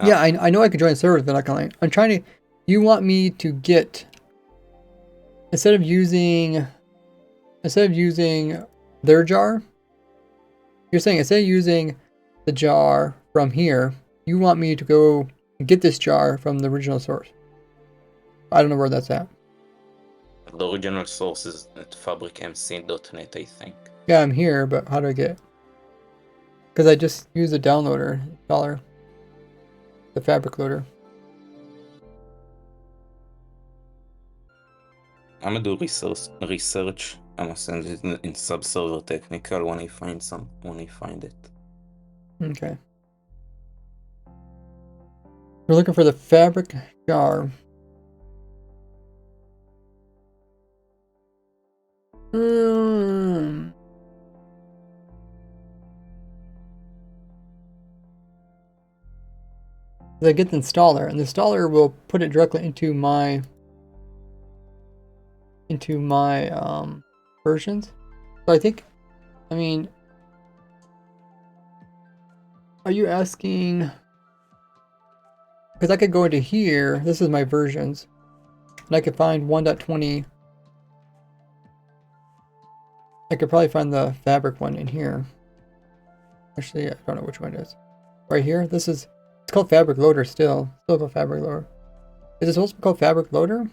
Oh. Yeah, I know I can join a server with vanilla client. I'm trying to... You want me to get... Instead of using their jar, you're saying instead of using the jar from here, you want me to go get this jar from the original source. I don't know where that's at. The original source is at fabricmc.net, I think. Yeah, I'm here, but how do I get it? Because I just use the downloader installer, the fabric loader. I'm gonna do research. I'm gonna send it in subserver technical when I find it. Okay. We're looking for the fabric jar. I get the installer, and the installer will put it directly into my versions. So I mean, are you asking? Because I could go into here. This is my versions, and I could find 1.20. I could probably find the fabric one in here. Actually, I don't know which one it is. Right here. It's called fabric loader still. Still called fabric loader. Is it supposed to be called fabric loader?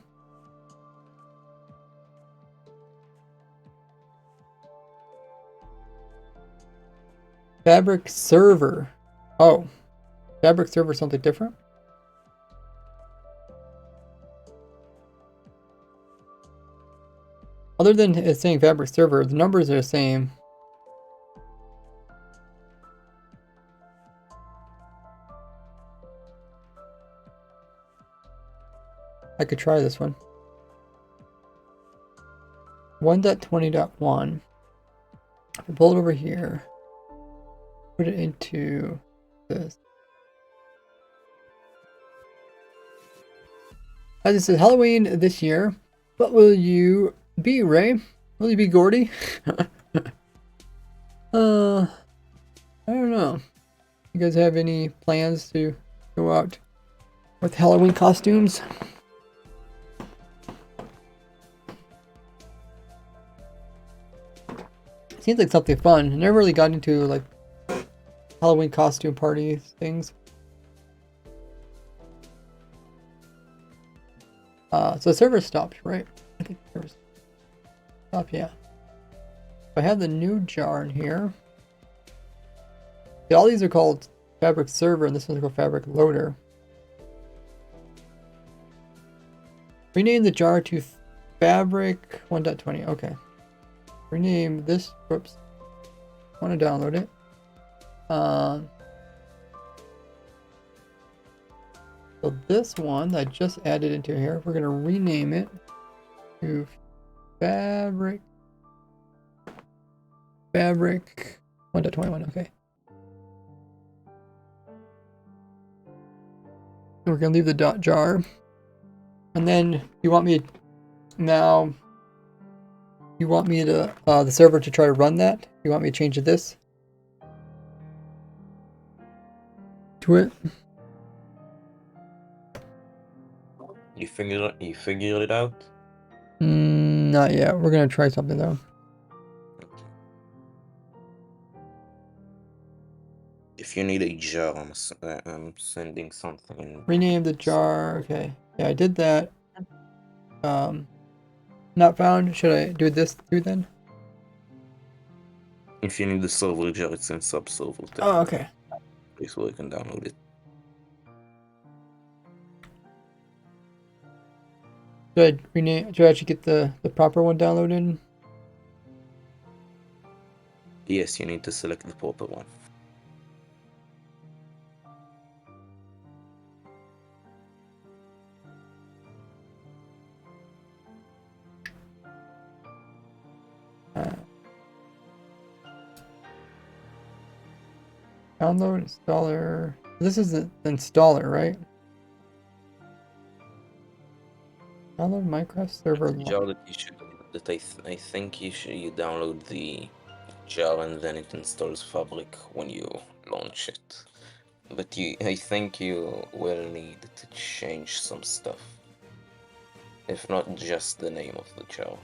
Fabric server. Oh. Fabric server is something different? Other than it saying fabric server, the numbers are the same. I could try this one. 1.20.1. If I pull it over here, put it into this. As it says, Halloween this year. What will you be, Ray? Will you be Gordy? I don't know. You guys have any plans to go out with Halloween costumes? Seems like something fun. I never really got into like Halloween costume party things. So server stopped, right? I think server stopped, yeah. I have the new jar in here. See, all these are called fabric server, and this one's called fabric loader. Rename the jar to fabric 1.20. Okay. Rename this. Whoops. I want to download it. So this one that I just added into here, we're going to rename it to fabric 1.21. Okay. We're gonna leave the .jar, and then you want me now. You want me to the server to try to run that? You want me to change this to it? You figured it out? Not yet. We're gonna try something though. If you need a jar, I'm sending something. Rename the jar. Okay. Yeah, I did that. Not found. Should I do this too then? If you need the server jar, it's in subserver. Oh, okay. Place where you can download it. Should I rename? Should I actually get the proper one downloaded? Yes, you need to select the proper one. Download installer. This is the installer, right? Download Minecraft server. Jar that you should. That I think you download the jar and then it installs Fabric when you launch it. But I think you will need to change some stuff. If not just the name of the jar.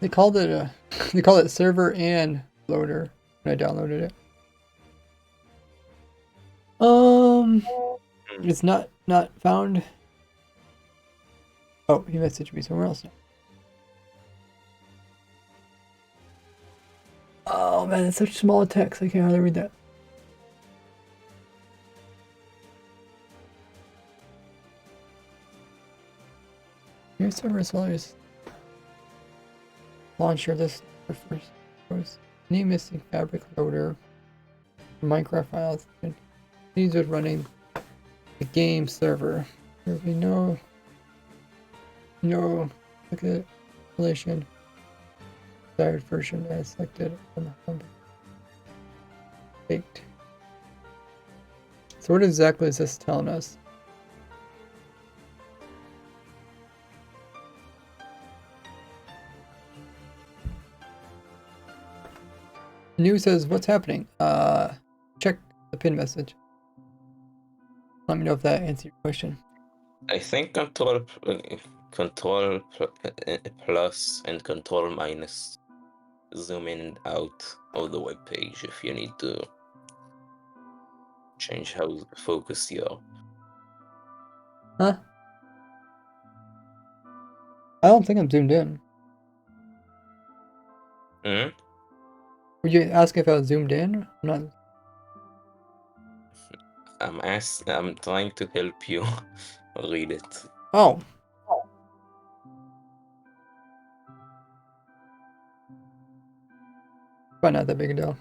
They called it they call it server and loader when I downloaded it. It's not found. Oh, he messaged me somewhere else now. Oh man, it's such small text. I can't hardly read that. New server sellers. Launcher. This first was any missing fabric loader. Minecraft files. These are running the game server. There will be no installation. Desired version as selected on the home. Baked. So what exactly is this telling us? News says, what's happening? Check the pin message. Let me know if that answers your question. I think control plus and control minus zoom in and out of the web page if you need to change how focused you are. Huh? I don't think I'm zoomed in. Hmm? Would you ask if I was zoomed in? I'm not. I'm trying to help you read it. Oh. Probably not that big a deal.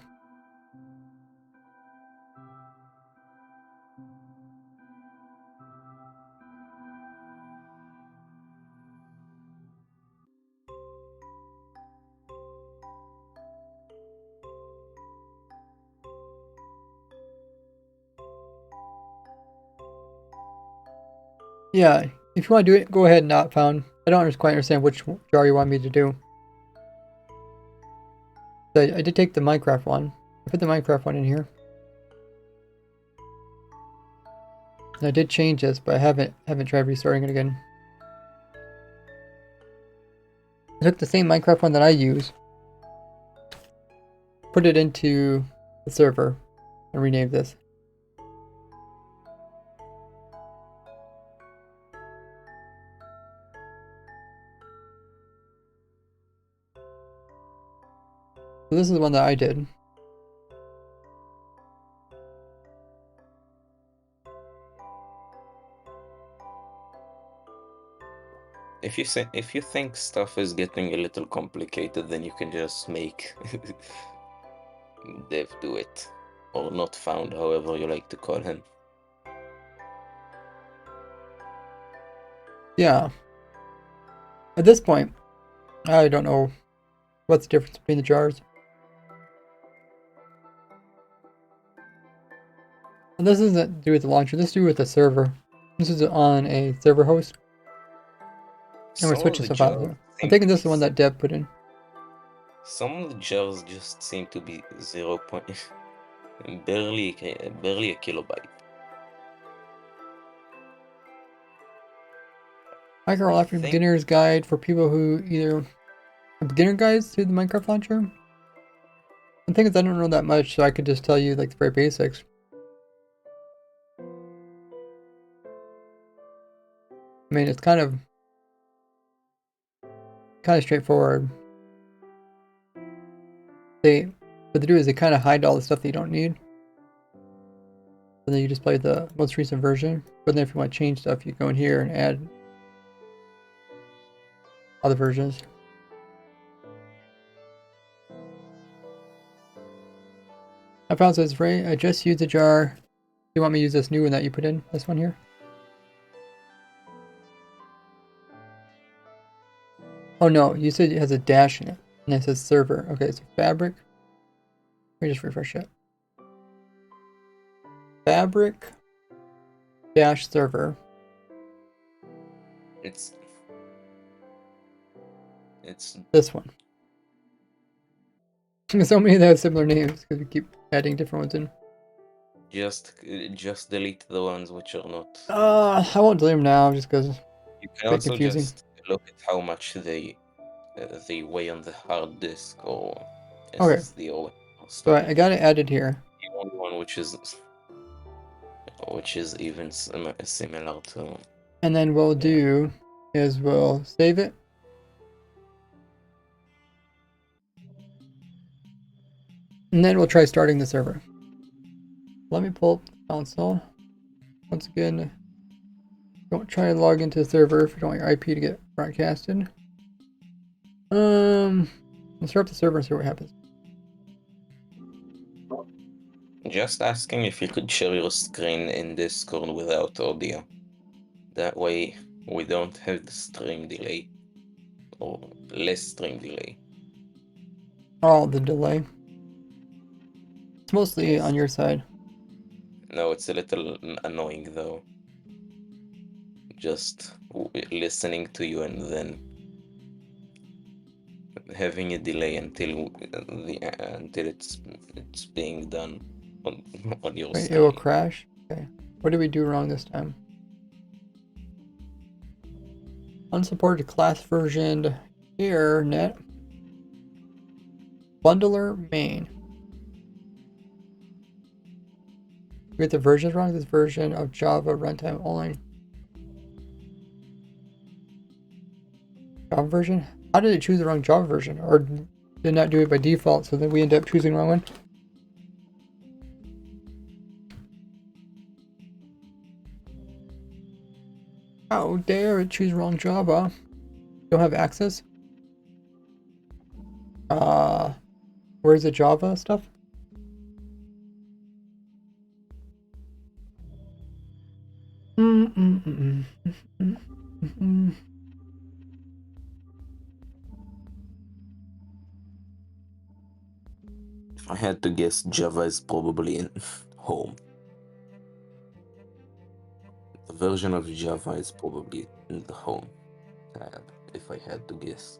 Yeah, if you want to do it, go ahead, not found. I don't quite understand which jar you want me to do. So I did take the Minecraft one. I put the Minecraft one in here. And I did change this, but I haven't tried restarting it again. I took the same Minecraft one that I use, put it into the server, and renamed this. So this is the one that I did. If you think stuff is getting a little complicated, then you can just make dev do it, or not found, however you like to call him. Yeah. At this point, I don't know what's the difference between the jars. And this isn't to do with the launcher, this is to do with the server. This is on a server host. And we're Some of switching the stuff out jars here. I'm seem to thinking this be is the one that Dev put in. some of the jars just seem to be 0. barely a kilobyte. Minecraft Launcher Beginner's Guide for people who either a beginner guides to the Minecraft launcher. The thing is, I don't know that much, so I could just tell you like the very basics. I mean, it's kind of straightforward. What they do is they kind of hide all the stuff that you don't need, and then you just play the most recent version. But then if you want to change stuff, you go in here and add other versions. I found says Ray, I just used a jar. Do you want me to use this new one that you put in? This one here? Oh no, you said it has a dash in it. And it says server. Okay, so fabric. Let me just refresh it. Fabric dash server. It's this one. So many that have similar names because we keep adding different ones in. just delete the ones which are not. I won't delete them now just because You it's can a bit also confusing. just look at how much they weigh on the hard disk or Okay. SSD or So I got it added here. the only one which is even similar to. And then what we'll do is we'll save it. And then we'll try starting the server. Let me pull up the console. Once again, don't try to log into the server if you don't want your IP to get broadcasted. Let's start up the server and see what happens. Just asking if you could share your screen in Discord without audio. That way we don't have the stream delay. Or less stream delay. Oh, the delay. It's mostly Yes. on your side. No, it's a little annoying though. Just listening to you and then having a delay until it's being done on your Wait, side. it will crash? Okay. What did we do wrong this time? Unsupported class version here, net. Bundler main. We get the versions wrong. This version of Java runtime only. Java version? How did it choose the wrong Java version? Or did not do it by default, so then we end up choosing the wrong one? How dare it choose wrong Java? Don't have access? Where's the Java stuff? If I had to guess, Java is probably in home. The version of Java is probably in the home tab, if I had to guess.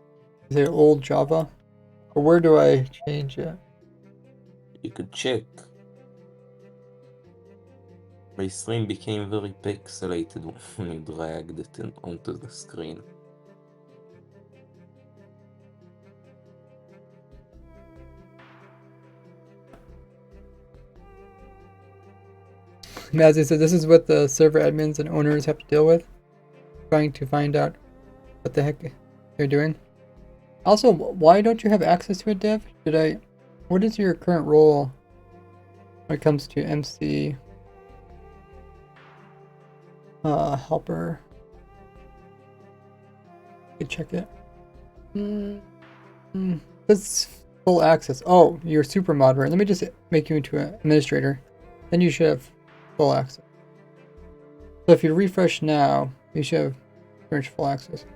Is it old Java? Or where do I change it? You could check. My stream became very pixelated when you dragged it onto the screen. As I said, this is what the server admins and owners have to deal with. Trying to find out what the heck they're doing. Also, why don't you have access to it, Dev? What is your current role when it comes to MC helper? You could check it. That's full access. Oh, you're super moderator. Let me just make you into an administrator. Then you should have full access. So if you refresh now, you should have pretty much full access.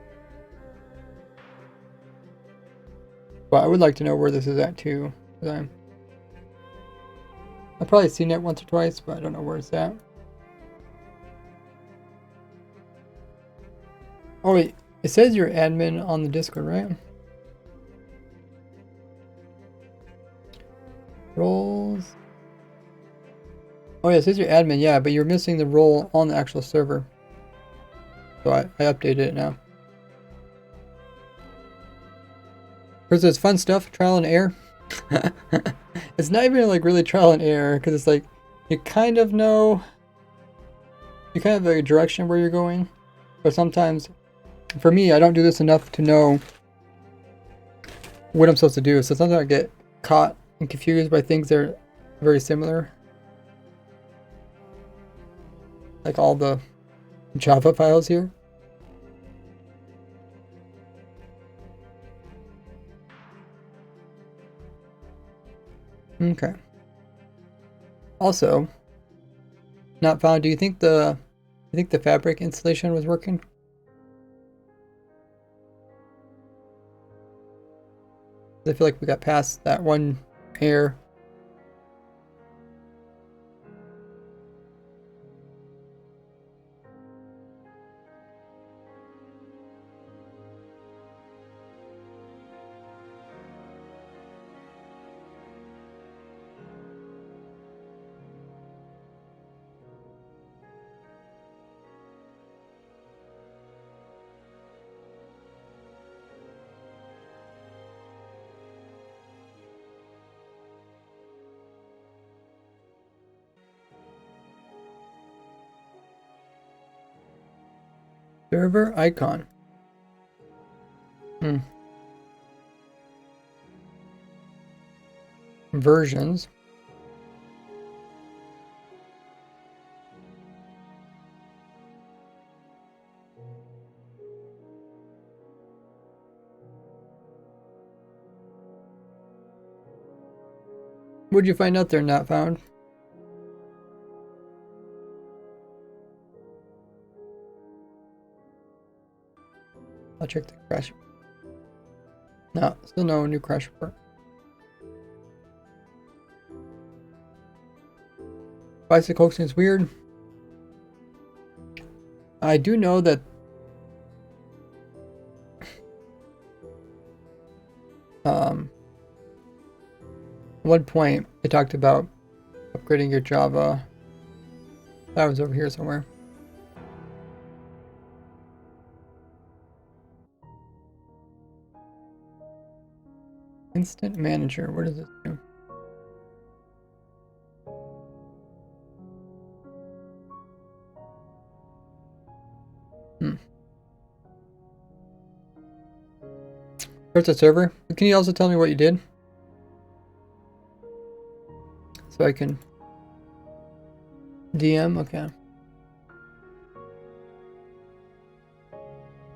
But I would like to know where this is at too. I've probably seen it once or twice, but I don't know where it's at. Oh wait, it says you're admin on the Discord, right? Roles. Oh yeah, it says you're admin, yeah, but you're missing the role on the actual server. So I updated it now. Because it's fun stuff, trial and error. It's not even like really trial and error, because it's like you kind of know, you kind of have a direction where you're going, but sometimes, for me, I don't do this enough to know what I'm supposed to do. So sometimes I get caught and confused by things that are very similar, like all the Java files here. Okay. Also, not found. Do you think the fabric installation was working? I feel like we got past that one error. Server icon. Versions. What'd you find out they're not found? I'll check the crash. No, still no new crash report. Bicycle seems weird. I do know that at one point they talked about upgrading your Java. That was over here somewhere. Instant Manager, what does this do? There's a server. Can you also tell me what you did? So I can DM, okay.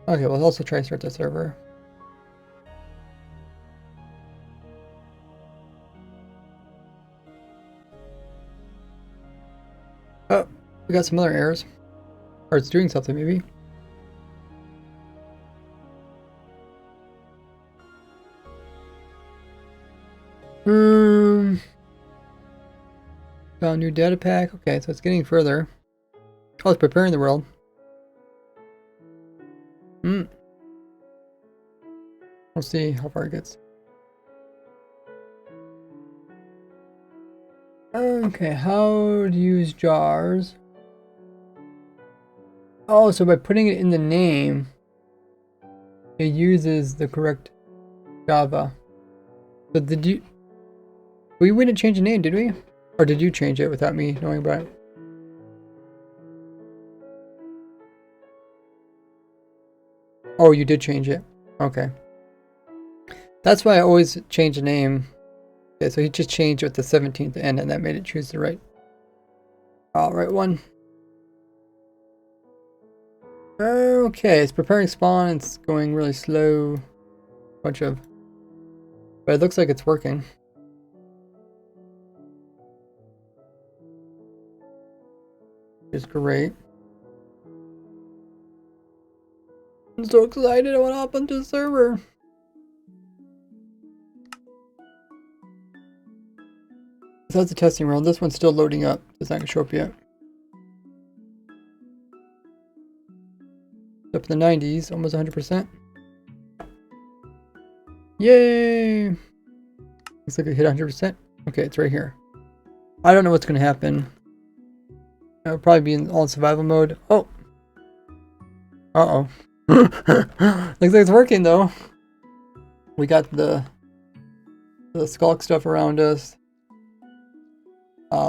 Okay, we'll also try to start the server. Oh, we got some other errors. Or it's doing something maybe. Found new data pack. Okay, so it's getting further. Oh, it's preparing the world. We'll see how far it gets. Okay, how to use jars. Oh, so by putting it in the name, it uses the correct Java. So did you... We wouldn't change the name, did we? Or did you change it without me knowing about it? Oh, you did change it. Okay. That's why I always change the name. Okay, so he just changed it with the 17th end, and that made it choose the right one. Okay, it's preparing spawn. It's going really slow. Bunch of But it looks like it's working. It's great. I'm so excited. I want to hop onto the server. So that's a testing run. This one's still loading up. It's not going to show up yet. Up in the 90s, almost 100%. Yay! Looks like it hit 100%. Okay, it's right here. I don't know what's going to happen. It'll probably be in all survival mode. Oh! Uh-oh. Looks like it's working though. We got the skulk stuff around us.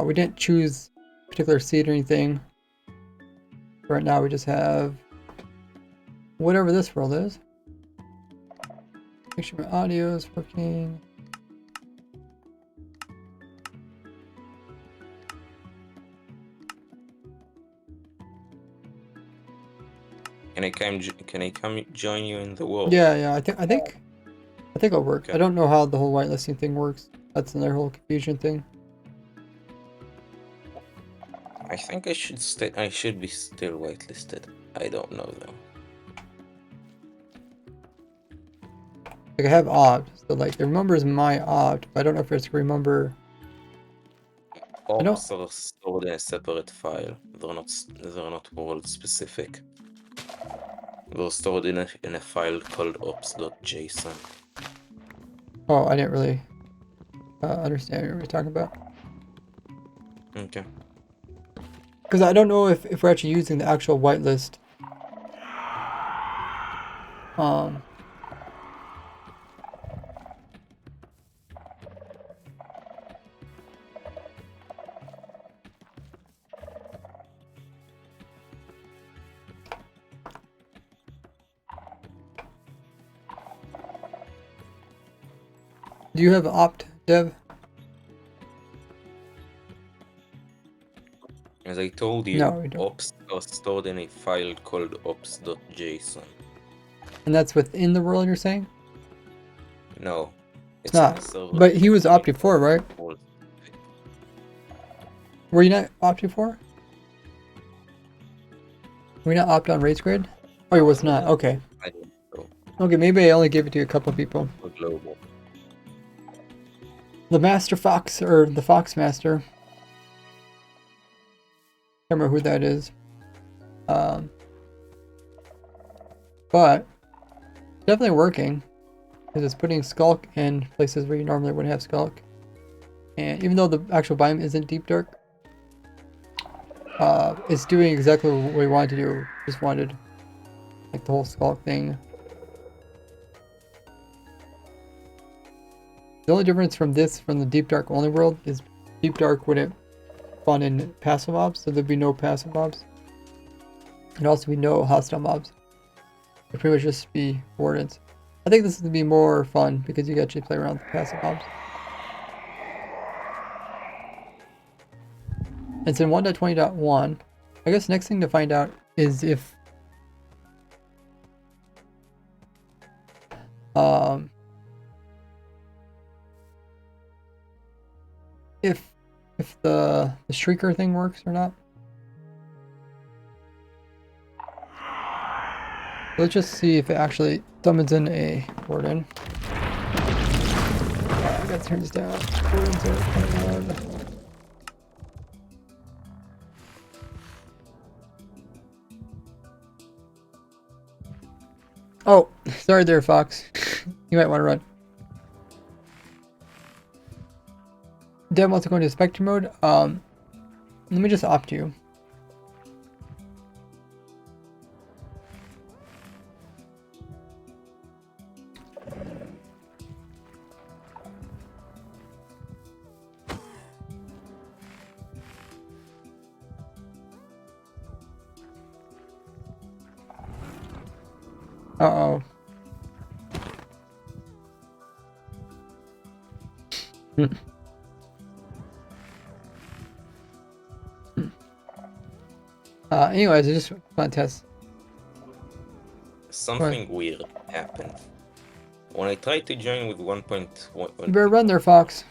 We didn't choose a particular seed or anything. Right now we just have whatever this world is. Make sure my audio is working. Can I come join you in the world? Yeah. I think it'll work. Okay. I don't know how the whole whitelisting thing works. That's another whole confusion thing. I think I should be still whitelisted. I don't know though. Like I have opt, so like it remembers my opt, but I don't know if it's remember. Ops are stored in a separate file. They're not world specific. They're stored in a file called ops.json. Oh, I didn't really understand what you're talking about. Okay. Because I don't know if we're actually using the actual whitelist. Do you have opt, Dev? As I told you, no, we don't. Ops are stored in a file called ops.json. And that's within the world, you're saying? No. It's not. But he was opt before, right? Were you not opt before? Were you not opt on race grid? Oh, it was not. Okay. I don't know. Okay, maybe I only gave it to a couple of people. Global. The Master Fox, or the Fox Master. Can't remember who that is. But definitely working, because it's putting Skulk in places where you normally wouldn't have Skulk. And even though the actual biome isn't deep dark, it's doing exactly what we wanted to do. Just wanted like the whole Skulk thing. The only difference from the deep dark only world is deep dark wouldn't spawn in passive mobs, so there'd be no passive mobs. And also be no hostile mobs. It'd pretty much just be wardens. I think this would be more fun because you can actually play around with the passive mobs. It's in 1.20.1. I guess next thing to find out is if the shrieker thing works or not. Let's just see if it actually summons in a warden. I gotta turn this down. Wardens are kind of loud. Oh, sorry there, Fox. You might want to run. Dev wants to go into spectre mode. Let me just opt you. Uh-oh. Anyways, I just want to test. Something weird happened when I try to join with 1.1, You better run there, Fox.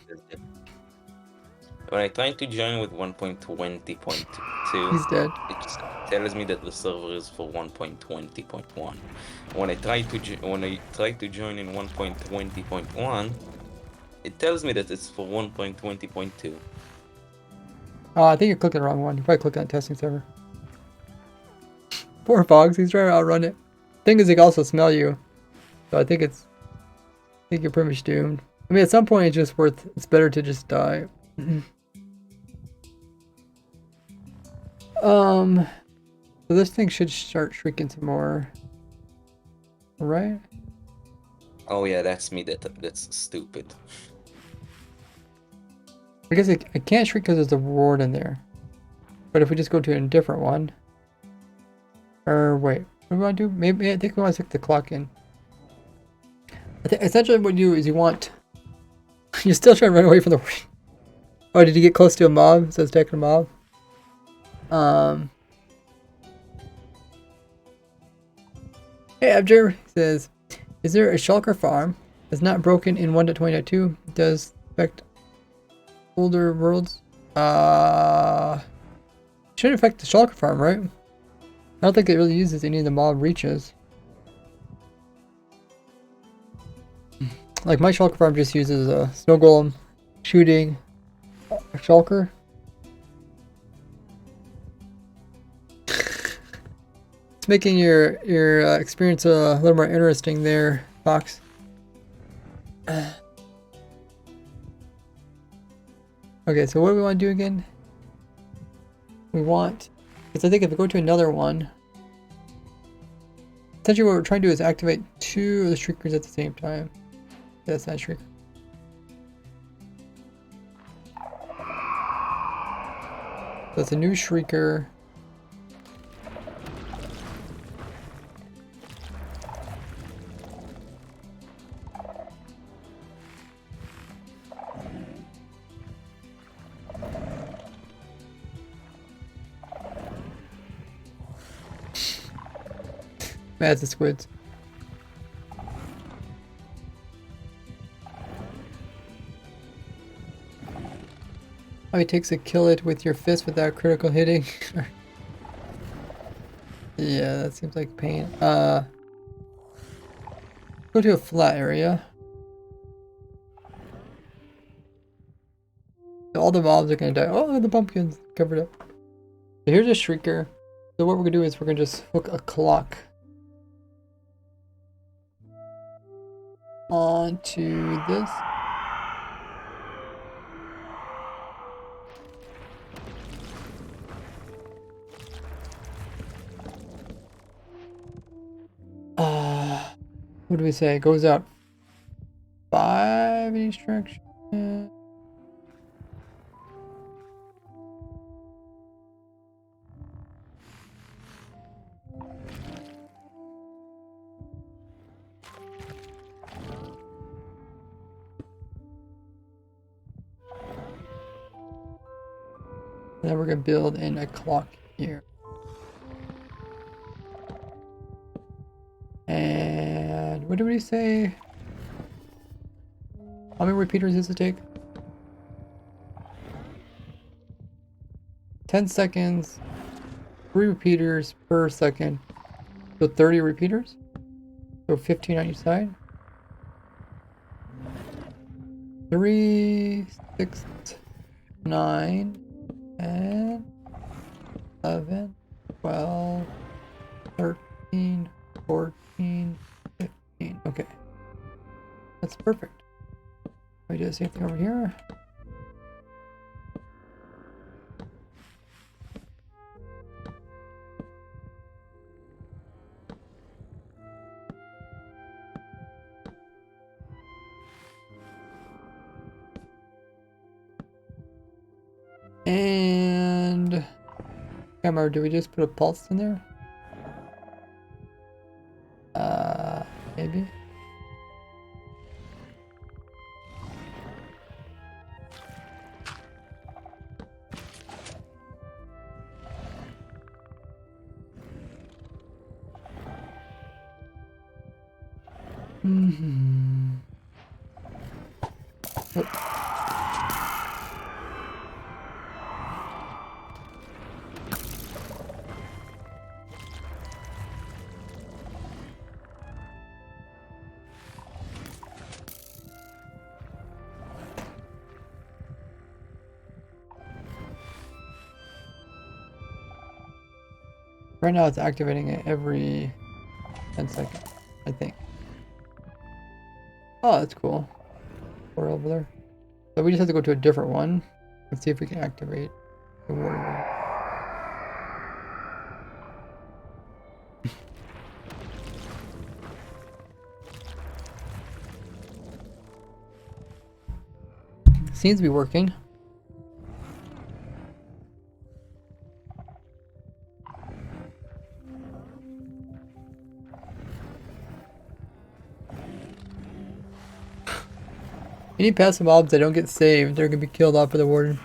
when I try to join with 1.20.2, He's dead. it just tells me that the server is for 1.20.1. When I try to join in 1.20.1, it tells me that it's for 1.20.2. I think you're clicking the wrong one. You probably clicked on testing server. Poor Fox, he's trying to outrun it. Thing is, he can also smell you. So I think you're pretty much doomed. I mean, at some point, it's better to just die. So this thing should start shrinking some more. Right? Oh yeah, that's me. That's stupid. I guess it can't shrink because there's a reward in there. But if we just go to a different one. Or wait, what do we want to do? Maybe I think we want to stick the clock in. I think essentially what you do is you want. You're still trying to run away from the. Oh, did you get close to a mob? It says attacking a mob. Hey, Abjer says, is there a shulker farm that's not broken in 1.20.2? Does affect older worlds? Shouldn't affect the shulker farm, right? I don't think it really uses any of the mob reaches. Like my shulker farm just uses a snow golem shooting a shulker. It's making your experience a little more interesting there, Fox. Okay, so what do we want to do again? We want, because I think if we go to another one, essentially what we're trying to do is activate 2 of the shriekers at the same time. That's not shrieker. So it's a new shrieker. That's the squids. Oh, it takes a kill it with your fist without critical hitting. Yeah, that seems like pain. Go to a flat area. All the mobs are gonna die. Oh, the pumpkin's covered up. So here's a shrieker. So what we're gonna do is we're gonna just hook a clock onto this. What do we say? It goes out 5 in each direction. And then we're gonna build in a clock here. And what did we say? How many repeaters does it take? 10 seconds, 3 repeaters per second. So 30 repeaters? So 15 on each side. 3, 6, 9, 10, 11, 12, 13, 14, 15. Okay. That's perfect. We do the same thing over here. And camera, do we just put a pulse in there? Maybe. Mm-hmm. Oh. Right now it's activating it every 10 seconds, I think. Oh, that's cool. We're over there. So we just have to go to a different one and see if we can activate the water. Seems to be working. Any passive mobs that don't get saved, they're gonna be killed off by the warden.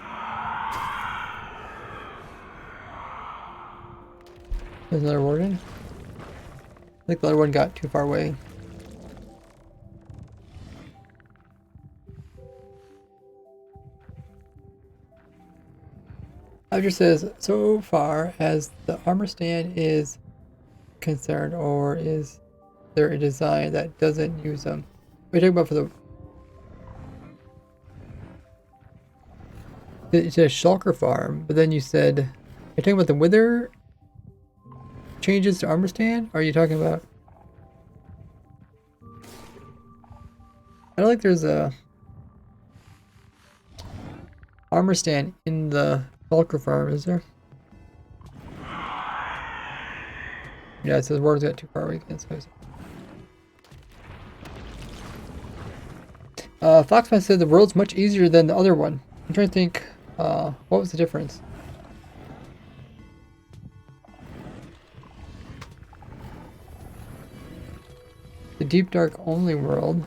There's another warden. I think the other one got too far away. It just says, so far as the armor stand is concerned, or is there a design that doesn't use them? We're talking about for the... It says shulker farm, but then you said... You're talking about the wither changes to armor stand? Or are you talking about... I don't think there's a... armor stand in the shulker farm, is there? Yeah, it says warden's got too far away against those. Foxman said the world's much easier than the other one. I'm trying to think, what was the difference? The deep dark only world.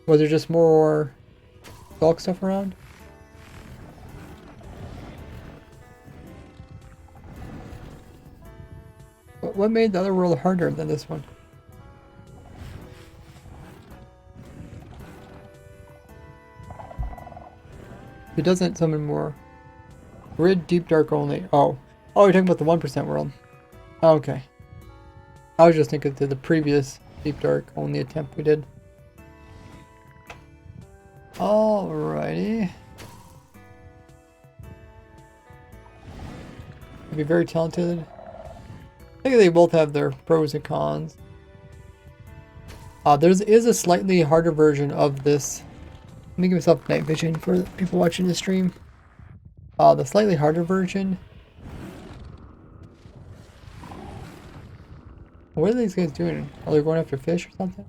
Was there just more bulk stuff around? What made the other world harder than this one? It doesn't summon more. Grid deep dark only. Oh, you're talking about the 1% world. Oh, okay. I was just thinking to the previous deep dark only attempt we did. Alrighty. Be very talented. I think they both have their pros and cons. There is a slightly harder version of this. Let me give myself night vision for people watching the stream. The slightly harder version. What are these guys doing? Are they going after fish or something?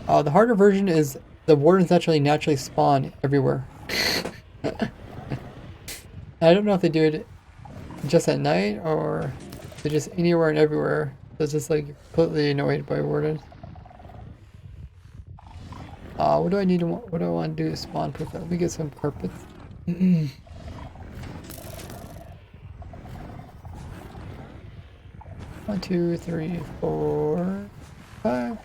The harder version is the wardens naturally spawn everywhere. I don't know if they do it just at night or they're just anywhere and everywhere. So it's just like completely annoyed by wardens. What do I need to? What do I want to do to spawn perfect? Let me get some carpets. 1, 2, 3, 4, 5.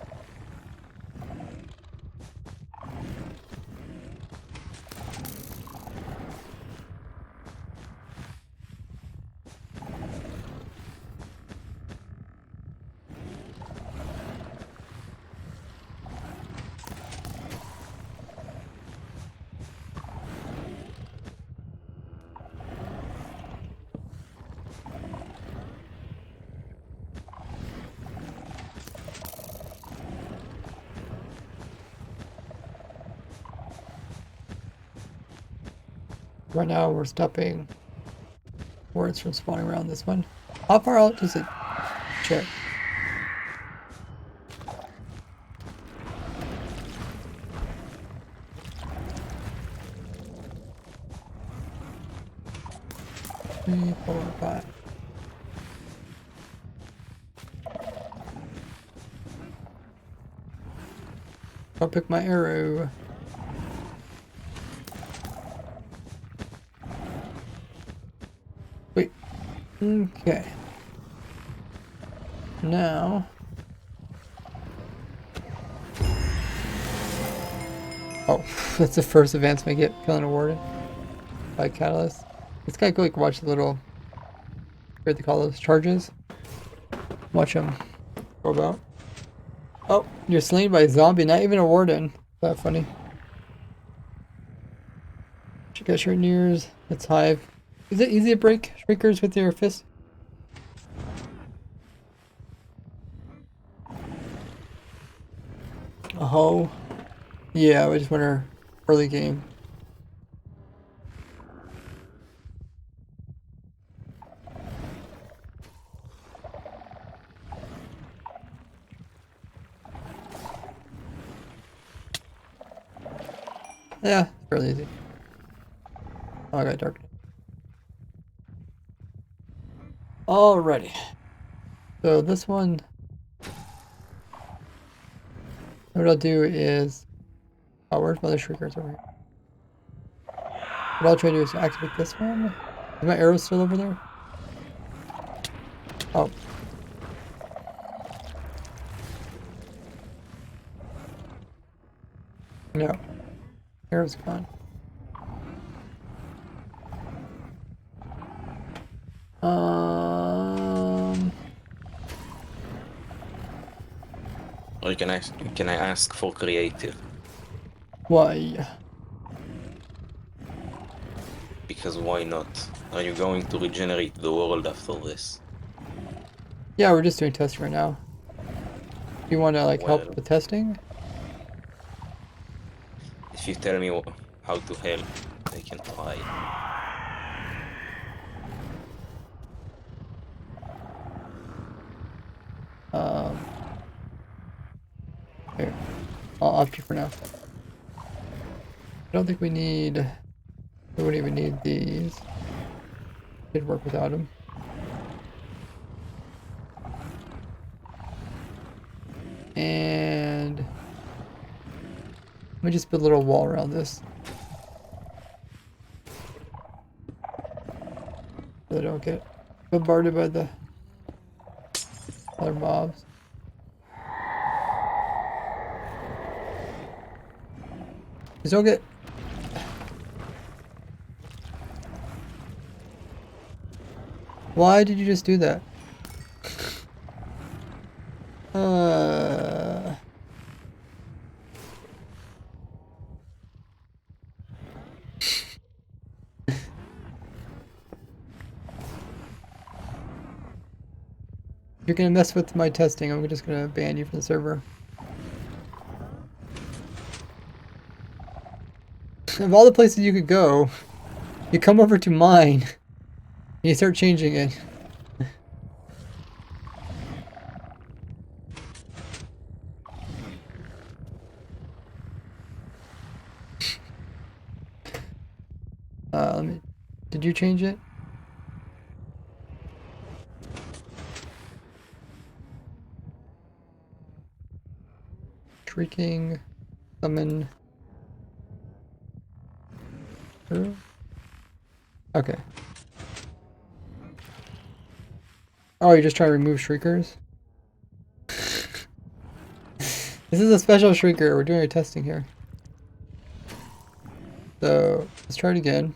Right now we're stopping words from spawning around this one. How far out does it check? Three, 4, 5. I'll pick my arrow. Wait. Okay. now. Oh, that's the first advancement I get, killing a warden by Catalyst. This guy like watch the little, what they call those, charges. Watch him go about. Oh, you're slain by a zombie, not even a warden. That funny. Check out your nears. Let's hive. Is it easy to break shriekers with your fist? Oh, yeah. I just wonder early game. Yeah, fairly easy. Oh, I got dark. Alrighty. So this one, what I'll do is, oh, where's my other shriekers over here? What I'll try to do is activate this one. Is my arrow still over there? Oh. No. Arrow's gone. Or can I ask for creative? Why? Because why not? Are you going to regenerate the world after this? Yeah, we're just doing testing right now. You want to like help Well, with testing? if you tell me how to help, I can try. Here, I'll opt you for now. I don't think we need. We wouldn't even need these. Could work without them. And let me just build a little wall around this. So I don't get bombarded by the other mobs. Just don't get. Why did you just do that? If you're gonna mess with my testing, I'm just gonna ban you from the server. Of all the places you could go, you come over to mine and you start changing it. Did you change it? Shrieking, summon. Okay. Oh, you're just trying to remove shriekers? This is a special shrieker. We're doing a testing here. So, let's try it again.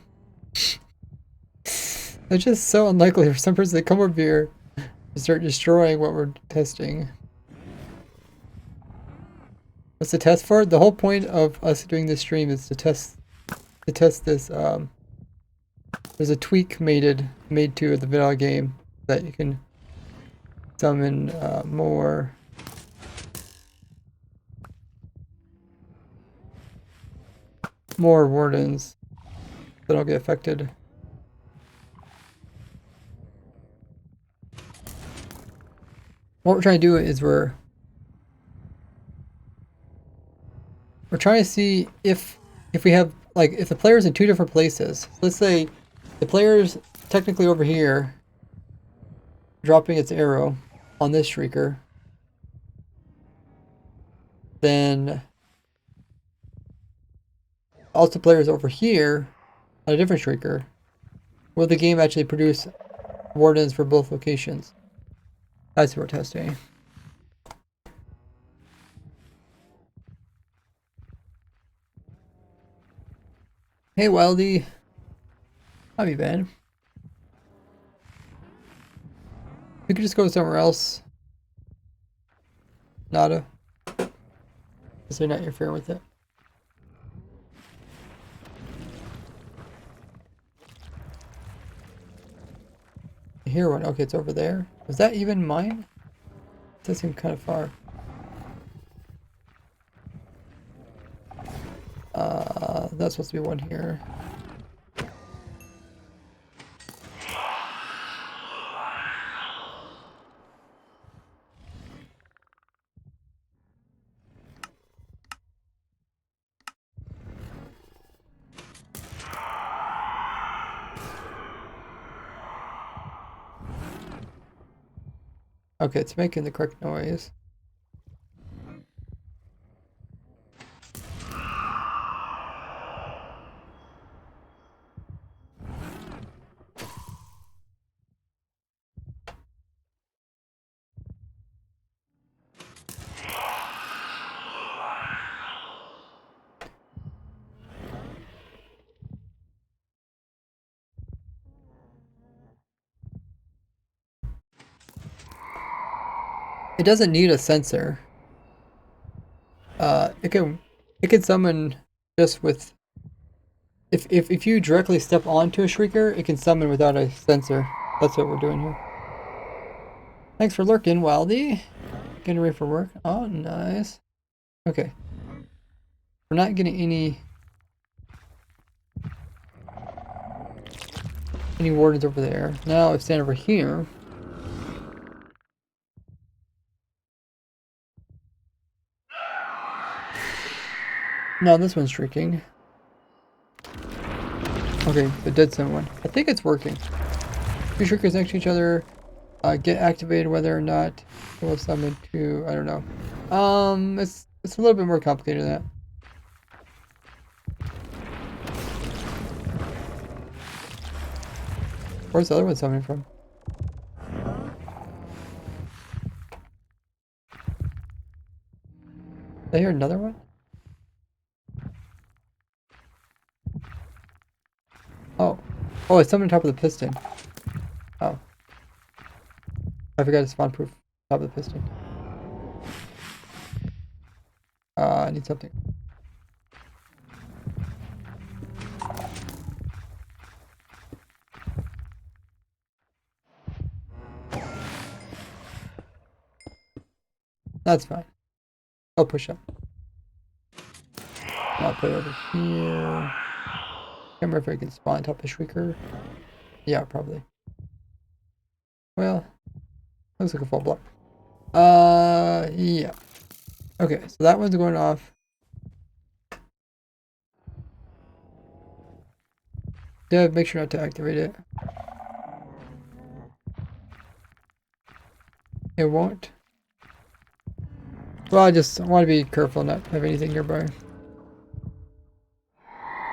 It's just so unlikely for some person to come over here and start destroying what we're testing. What's the test for? The whole point of us doing this stream is to test this. There's a tweak made to the vanilla game that you can summon more wardens that don't get affected. What we're trying to do is we're trying to see if we have, like, if the player's in two different places. So let's say the player's technically over here, dropping its arrow on this shrieker. Then also player's over here on a different shrieker. Will the game actually produce wardens for both locations? That's what we're testing. Hey, Wildy. How have you been? We could just go somewhere else. Nada. Because they're not interfering with it. I hear one. Okay, it's over there. Was that even mine? It does seem kind of far. That's supposed to be one here. Okay, it's making the correct noise. It doesn't need a sensor. It can summon just with if you directly step onto a shrieker, it can summon without a sensor. That's what we're doing here. Thanks for lurking, Wildy. Getting ready for work. Oh, nice. Okay. We're not getting any wardens over there. Now I stand over here. No, this one's shrieking. Okay, the dead someone. I think it's working. Two shriekers next to each other get activated whether or not it will summon to, I don't know. It's a little bit more complicated than that. Where's the other one summoning from? Did I hear another one? Oh. Oh, it's summoned on top of the piston. Oh. I forgot to spawn proof top of the piston. I need something. That's fine. I'll push up. I'll put it over here. Can't remember if I can spawn on top of Shrieker. Yeah, probably. Well, looks like a full block. Yeah. Okay, so that one's going off. Dev, make sure not to activate it. It won't. Well, I just want to be careful not to have anything nearby.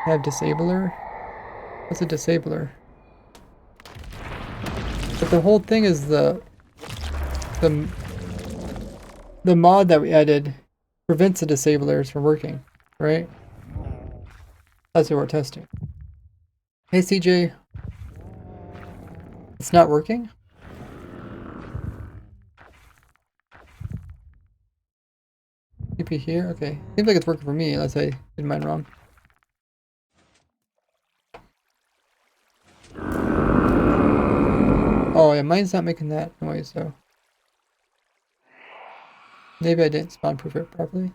Have disabler? What's a disabler? But the whole thing is the mod that we added prevents the disablers from working, right? That's what we're testing. Hey CJ. It's not working? TP here? Okay. Seems like it's working for me unless I did mine wrong. Oh yeah, mine's not making that noise though. Maybe I didn't spawn proof it properly.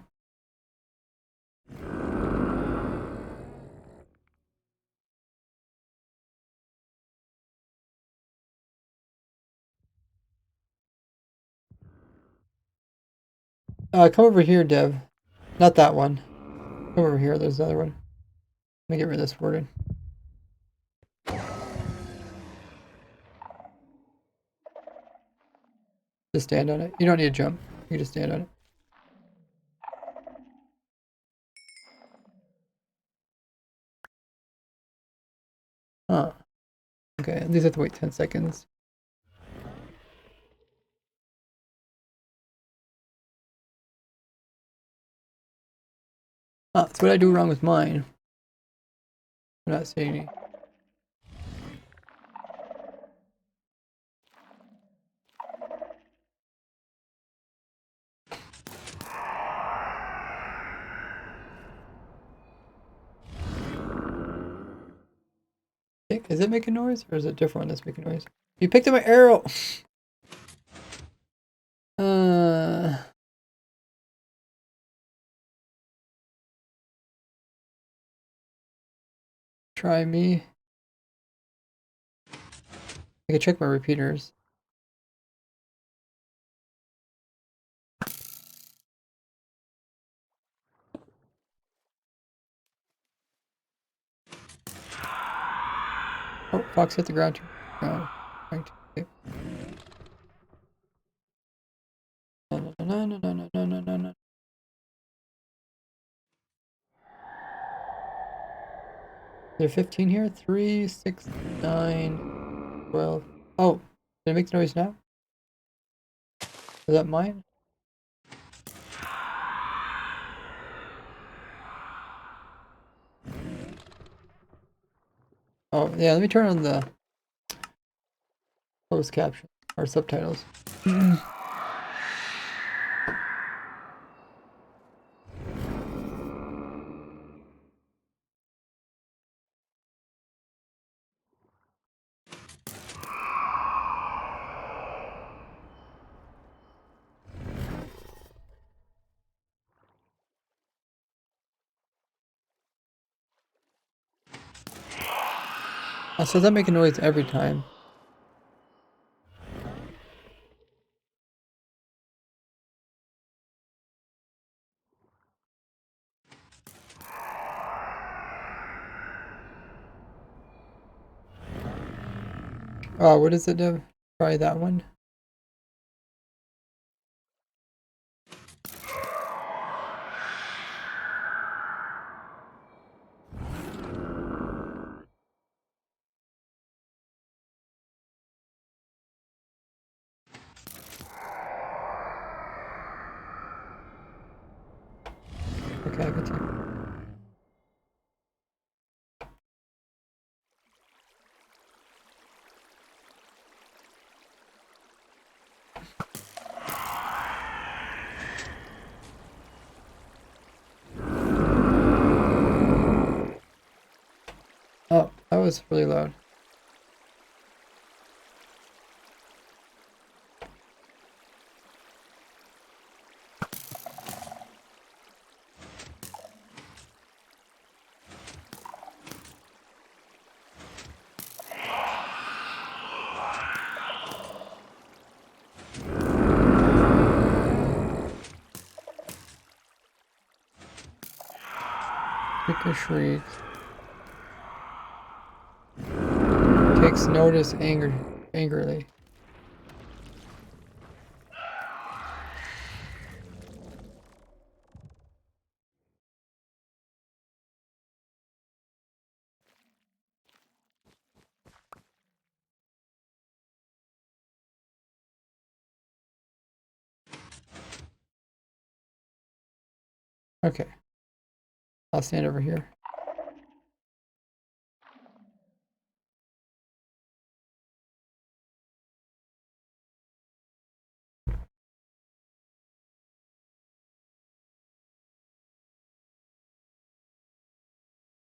Come over here, Dev. Not that one. Come over here, there's another one. Let me get rid of this wording. Just stand on it. You don't need to jump. You can just stand on it. Huh. Okay, at least I have to wait 10 seconds. Ah, that's what I do wrong with mine. I'm not saying any. Is it making noise or is it a different one that's making noise? You picked up my arrow! Try me. I can check my repeaters. Oh, Fox hit the ground. No. Right. Okay. No, no, no, no, no, no, no, no, no. There are 15 here? 3, 6, 9, 12. Oh, did it make the noise now? Is that mine? Oh, yeah, let me turn on the closed caption or subtitles. Oh, so that make a noise every time. Oh, what is it, Dev? Try that one. Okay, I continue. Oh, that was really loud. Quicker shrieks. Takes notice angrily. Okay, I'll stand over here.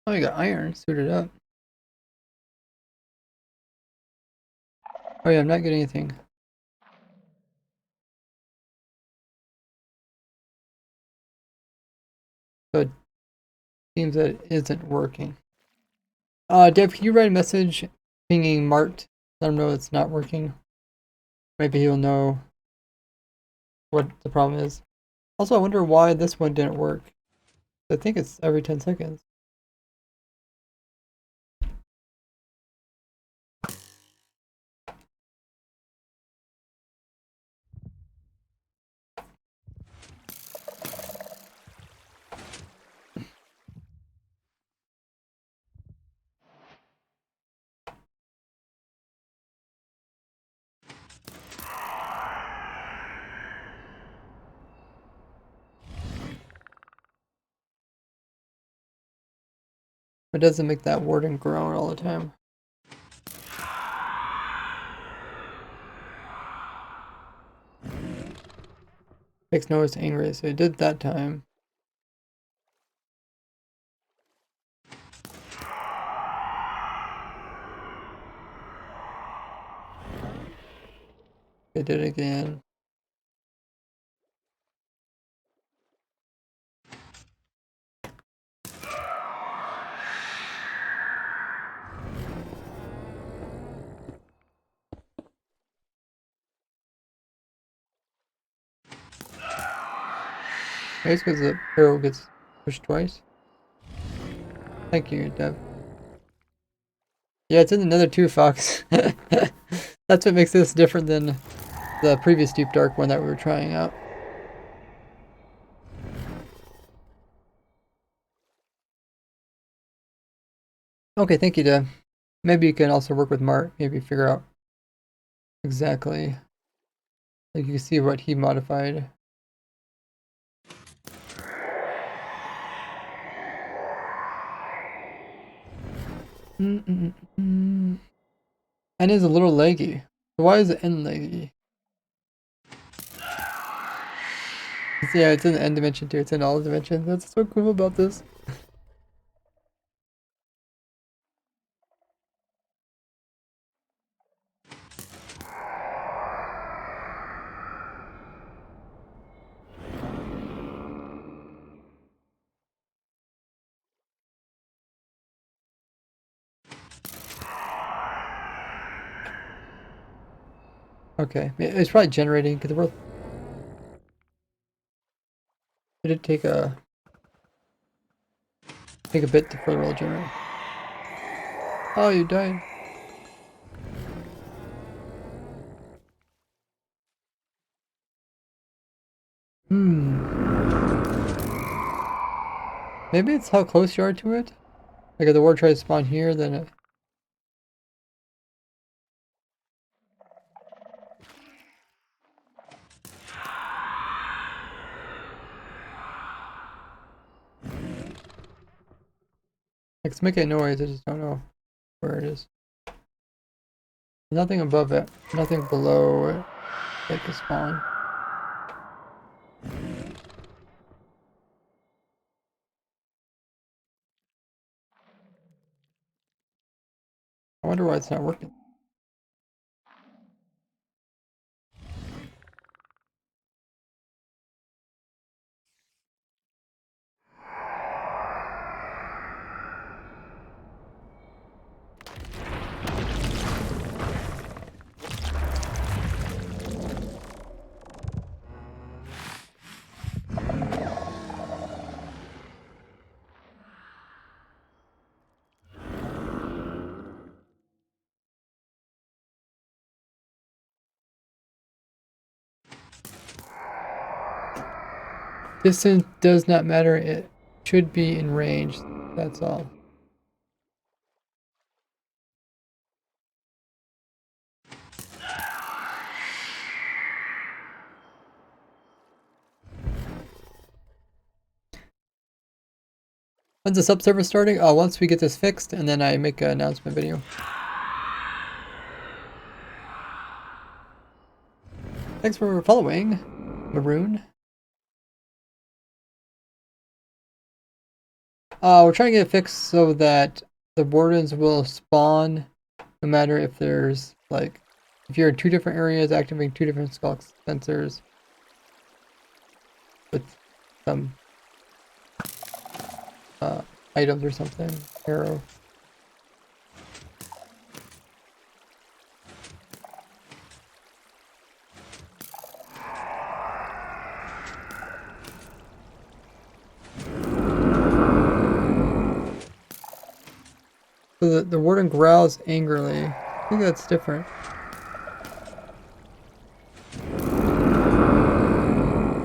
Oh, you got iron suited up. Oh yeah, I'm not getting anything. So it seems that it isn't working. Deb, can you write a message pinging Mart? Let him know it's not working. Maybe he'll know what the problem is. Also, I wonder why this one didn't work. I think it's every 10 seconds. It doesn't make that warden groan all the time. Makes noise angry, so it did that time. It did it again. Maybe it's because the arrow gets pushed twice. Thank you, Dev. Yeah, it's in the nether too, Fox. That's what makes this different than the previous Deep Dark one that we were trying out. Okay, thank you, Dev. Maybe you can also work with Mart, maybe figure out exactly. Like you can see what he modified. And it's a little leggy. Why is the end leggy? Yeah, it's in the end dimension too. It's in all dimensions. That's so cool about this. Okay, it's probably generating because the world. It did take a bit for the world to generate. Oh, you died. Maybe it's how close you are to it. Like if the ward tries to spawn here, then it... Like, it's making a noise, I just don't know where it is. Nothing above it, nothing below it, like a spawn. I wonder why it's not working. Distance does not matter, it should be in range, that's all. When's the subserver starting? Oh, once we get this fixed, and then I make an announcement video. Thanks for following, Maroon. We're trying to get it fixed so that the wardens will spawn no matter if there's, like, if you're in two different areas activating two different skull sensors with some items or something. Arrow. So the warden growls angrily. I think that's different.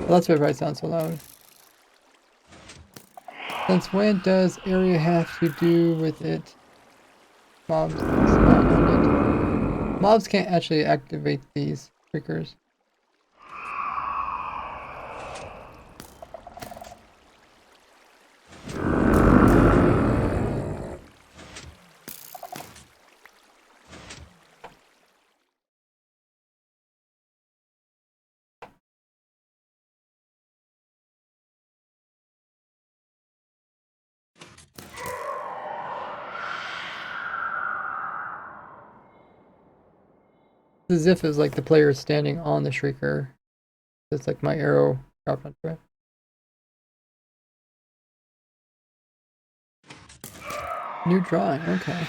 Well, that's why it probably sounds so loud. Since when does area have to do with it? Mobs spawn on it. Mobs can't actually activate these triggers. as if it's like the player is standing on the Shrieker. It's like my arrow dropped onto it. New drawing, okay.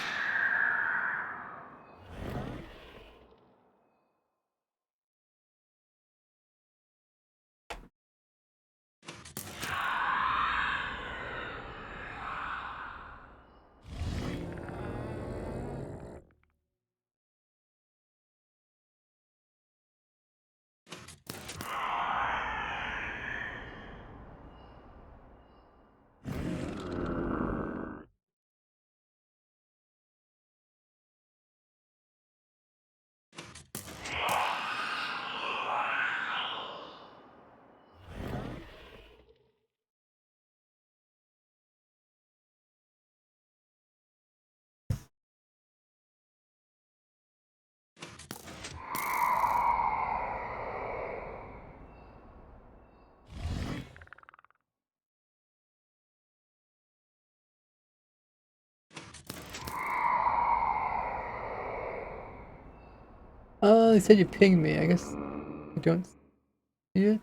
They said you pinged me. I guess I don't see it.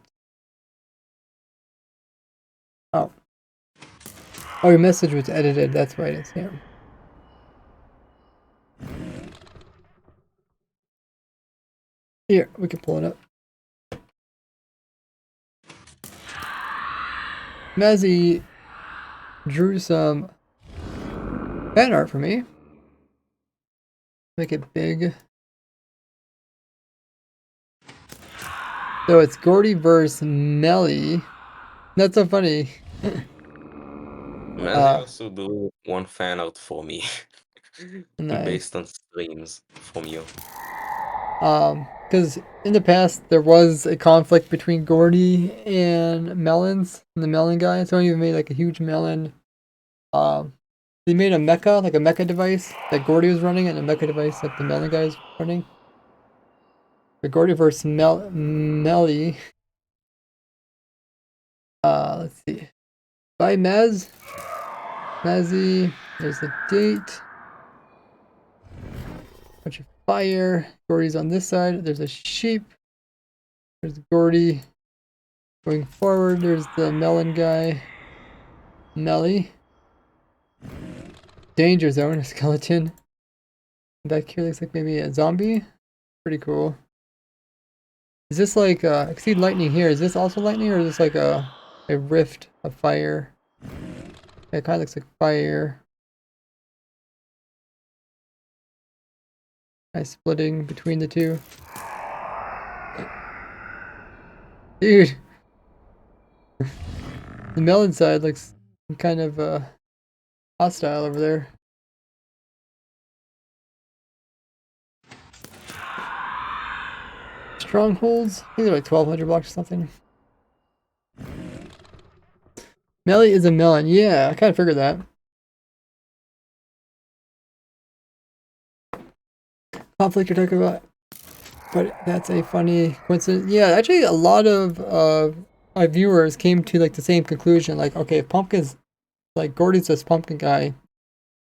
Oh. Oh, your message was edited. That's right, it's him. Here, we can pull it up. Mazzy drew some fan art for me. Make it big. So it's Gordy versus Melly. That's so funny. Mazzy also do one fan art for me. Nice. Based on streams from you. Because in the past there was a conflict between Gordy and Melons, and the Melon guy. Someone even made like a huge melon. They made a mecha, like a mecha device that Gordy was running, and a mecha device that the Melon guy was running. The Gordy versus Melly. Let's see. By Mazzy. There's the date. Bunch of fire. Gordy's on this side. There's a sheep. There's Gordy. Going forward, there's the melon guy. Melly. Danger zone, a skeleton. Back here looks like maybe a zombie. Pretty cool. Is this like, I can see lightning here. Is this also lightning, or is this like a rift of fire? It kind of looks like fire. Nice splitting between the two. Dude! The melon side looks kind of hostile over there. Strongholds? I think they're like 1200 blocks or something. Melly is a melon. Yeah, I kind of figured that. Conflict you're talking about. But that's a funny coincidence. Yeah, actually a lot of my viewers came to like the same conclusion. Like, okay, if Pumpkin's like Gordy's this pumpkin guy,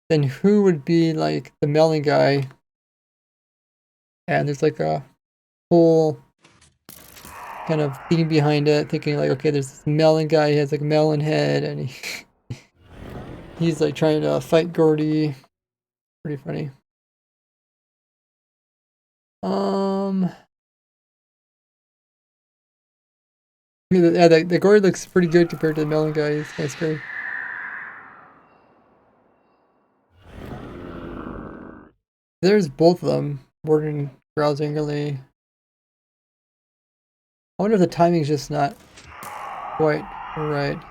then who would be like the melon guy? And there's like a whole kind of theme behind it, thinking like, okay, there's this melon guy, he has like a melon head, and he's like trying to fight Gordy. Pretty funny. Yeah, the Gordy looks pretty good compared to the melon guy. He's kind of scary. There's both of them. Warden growls angrily. I wonder if the timing's just not quite right.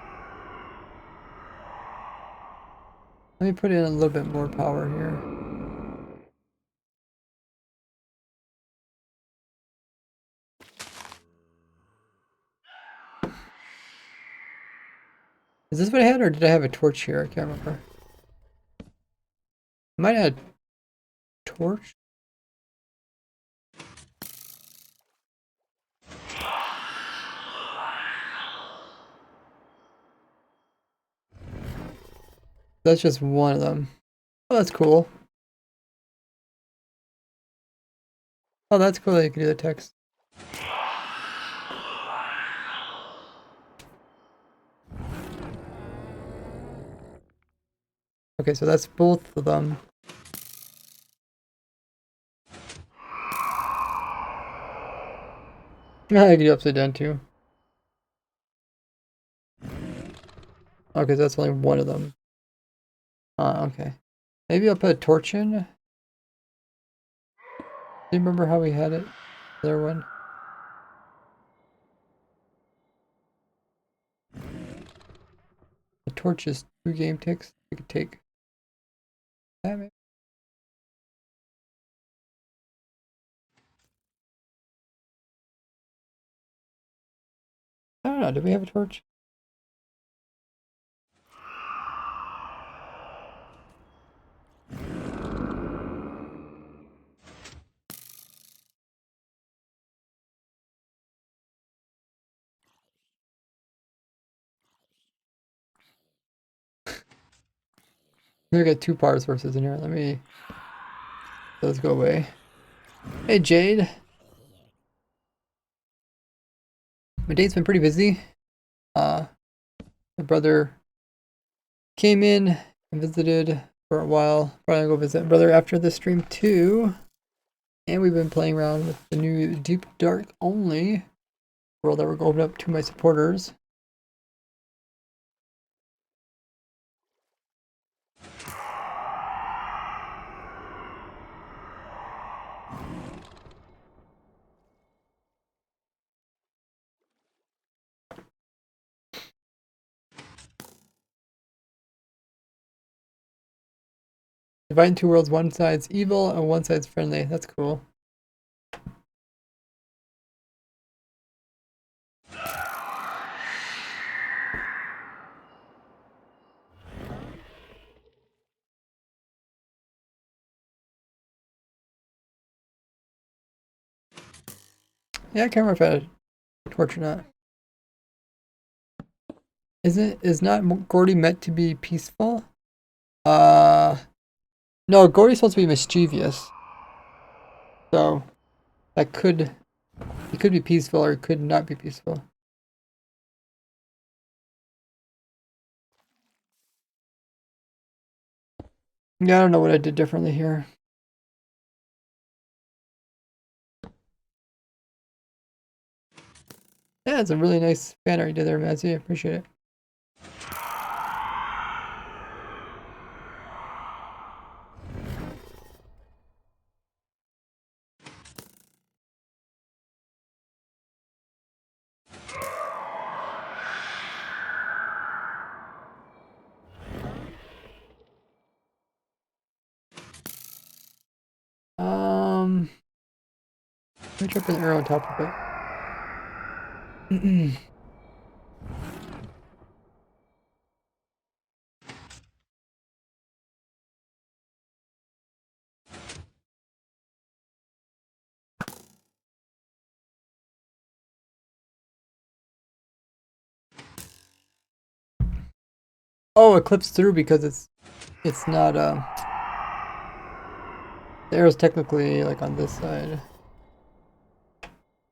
Let me put in a little bit more power here. Is this what I had, or did I have a torch here? I can't remember. I might have a torch. That's just one of them. Oh, that's cool. Oh, that's cool that you can do the text. Okay, so that's both of them. I can do upside down too. Okay, so that's only one of them. Okay. Maybe I'll put a torch in. Do you remember how we had it? The other one? The torch is 2 game ticks. We could take that maybe. I don't know, do we have a torch? We got 2 power sources in here. Let me... Those go away. Hey Jade. My day's been pretty busy. My brother came in and visited for a while. Probably gonna go visit my brother after the stream too. And we've been playing around with the new Deep Dark Only world that we're going to open up to my supporters. Dividing 2 worlds, one side's evil and one side's friendly. That's cool. Yeah, I can't remember if I had a torch or not. Is not Gordy meant to be peaceful? No, Gordy's supposed to be mischievous. So that could it could be peaceful or it could not be peaceful. Yeah, I don't know what I did differently here. Yeah, it's a really nice banner you did there, Mazzy. I appreciate it. Let me drop an arrow on top of it. Oh, it clips through because it's not the arrow's technically like on this side.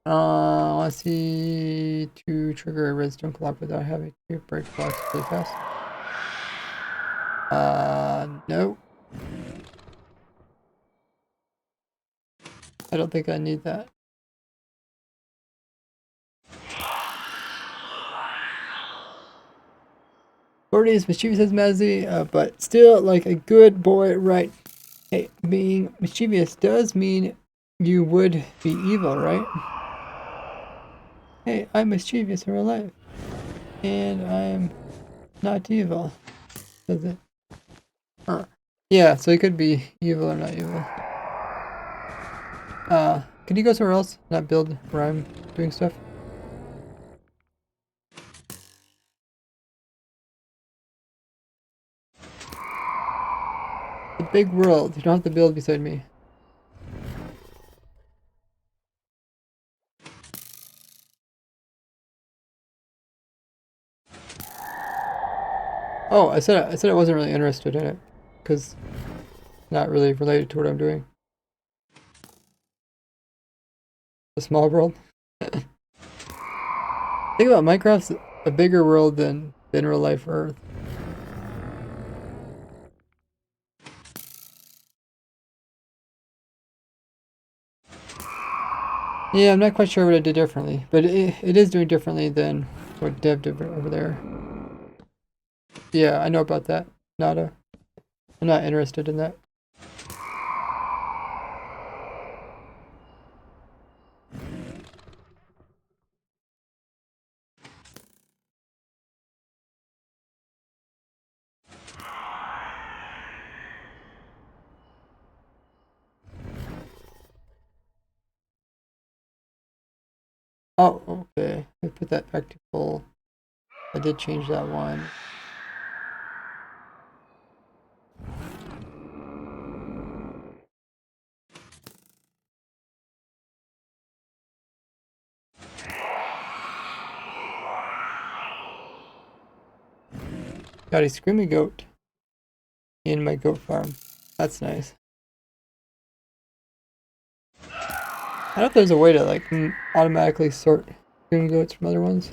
Let's see to trigger a redstone clock without having to break blocks really fast. No. I don't think I need that. Gordy is mischievous as Mazzy, but still like a good boy, right? Hey, being mischievous does mean you would be evil, right? Hey, I'm mischievous in real life. And I'm not evil. Does it? Huh. Yeah, so he could be evil or not evil. Can you go somewhere else? Not build where I'm doing stuff? The big world. You don't have to build beside me. Oh, I said I wasn't really interested in it. Because not really related to what I'm doing. a small world. Think about Minecraft's a bigger world than real life Earth. Yeah, I'm not quite sure what I did differently, but it is doing differently than what Dev did over there. Yeah, I know about that. Nada. I'm not interested in that. Oh, okay. I put that back to full. I did change that one. Got a screaming goat in my goat farm. That's nice. I don't know if there's a way to like automatically sort screaming goats from other ones.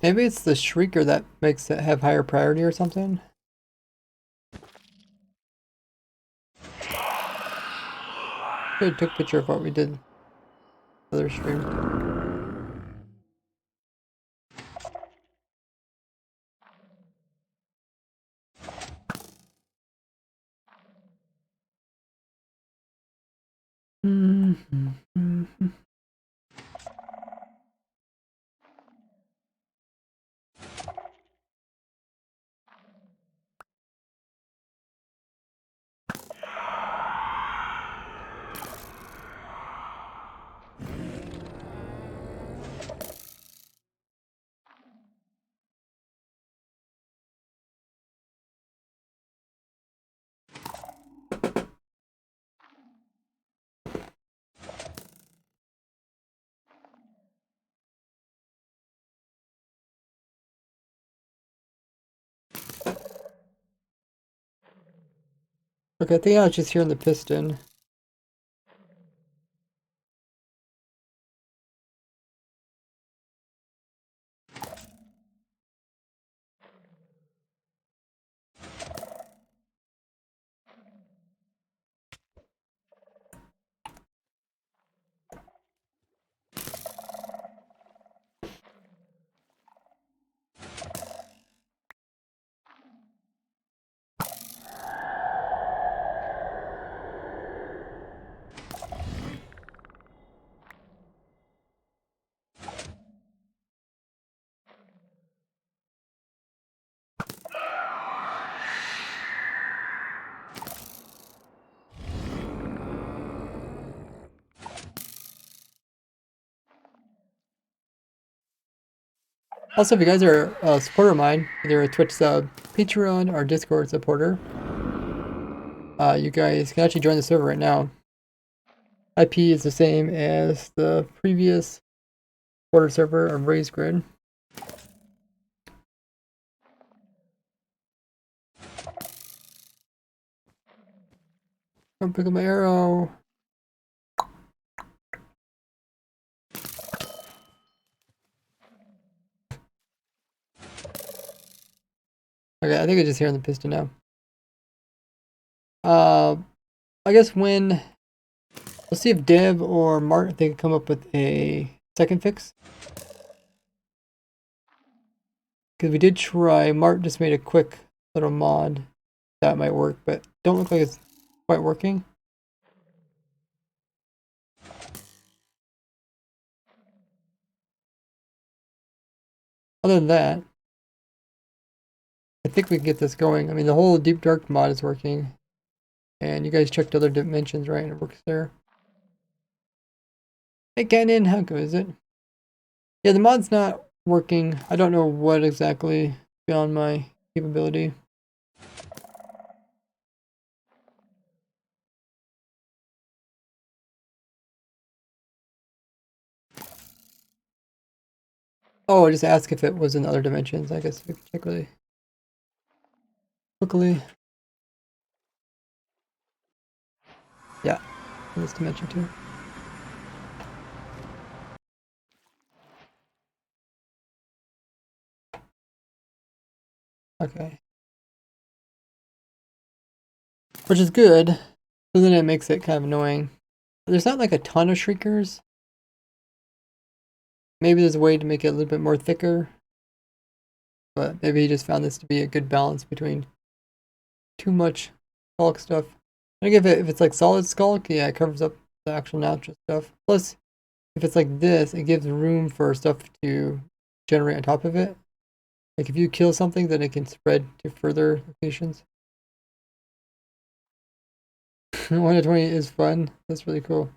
Maybe it's the shrieker that makes it have higher priority or something. I took a picture of what we did other stream. Okay, I think I was just hearing the piston. Also, if you guys are a supporter of mine, either a Twitch sub, Patreon, or Discord supporter, you guys can actually join the server right now. IP is the same as the previous supporter server of Raised Grid. Don't pick up my arrow. Okay, I think I just hear the piston now. I guess when let's see if Dev or Mart they can come up with a second fix. Because we did try. Mart just made a quick little mod that might work, but don't look like it's quite working. Other than that, I think we can get this going. I mean, the whole Deep Dark mod is working. And you guys checked other dimensions, right? And it works there. Hey, Cannon, how good is it? Yeah, the mod's not working. I don't know what exactly beyond my capability. Oh, I just asked if it was in other dimensions. I guess we can check really quickly. Yeah, in this dimension too. Okay. Which is good, so then it makes it kind of annoying. There's not like a ton of shriekers. Maybe there's a way to make it a little bit more thicker. But maybe he just found this to be a good balance between too much skulk stuff. I think if it's like solid skulk, yeah, it covers up the actual natural stuff. Plus, if it's like this, it gives room for stuff to generate on top of it. Like if you kill something, then it can spread to further locations. 1 to 20 is fun. That's really cool.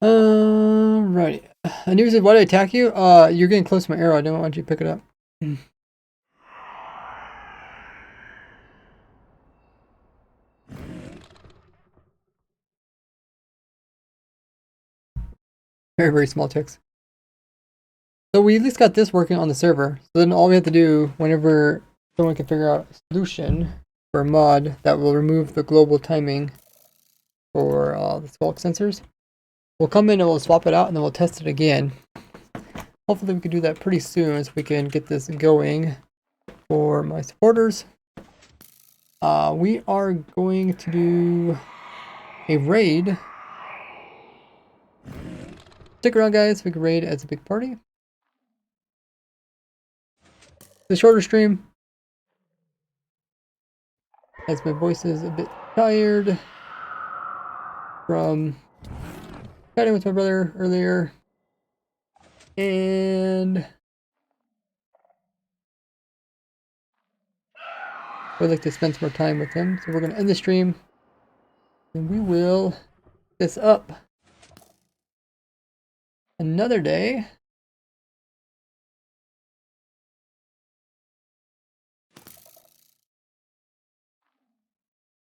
Right. Anubis said, why did I attack you? You're getting close to my arrow. I don't want you to pick it up. Very, very small ticks. So we at least got this working on the server. So then all we have to do whenever someone can figure out a solution for a mod that will remove the global timing for the skulk sensors, we'll come in and we'll swap it out and then we'll test it again. Hopefully we can do that pretty soon so we can get this going for my supporters. We are going to do a raid. Stick around, guys. We can raid as a big party. The shorter stream, as my voice is a bit tired from chatting with my brother earlier, and I'd like to spend some more time with him. So we're going to end the stream, and we will pick this up another day.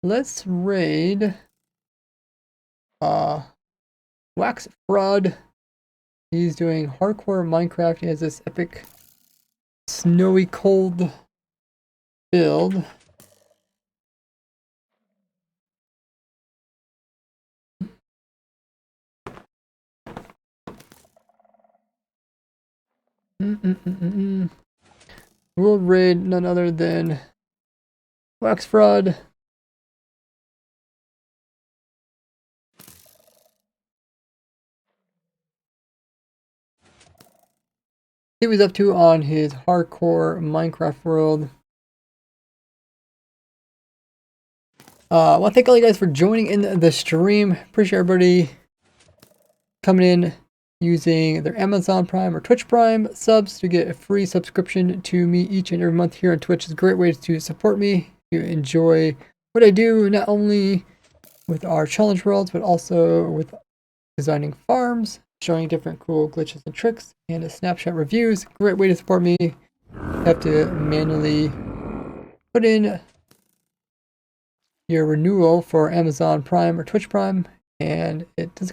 Let's raid Wax Fraud. He's doing hardcore Minecraft. He has this epic snowy cold build. We'll raid none other than Wax Fraud. He was up to on his hardcore Minecraft world. I want to thank all you guys for joining in the stream. Appreciate everybody coming in using their Amazon Prime or Twitch Prime subs to get a free subscription to me each and every month here on Twitch. It's a great way to support me, to enjoy what I do, not only with our challenge worlds, but also with designing farms, showing different cool glitches and tricks, and a snapshot reviews. Great way to support me. You have to manually put in your renewal for Amazon Prime or Twitch Prime, and it doesn't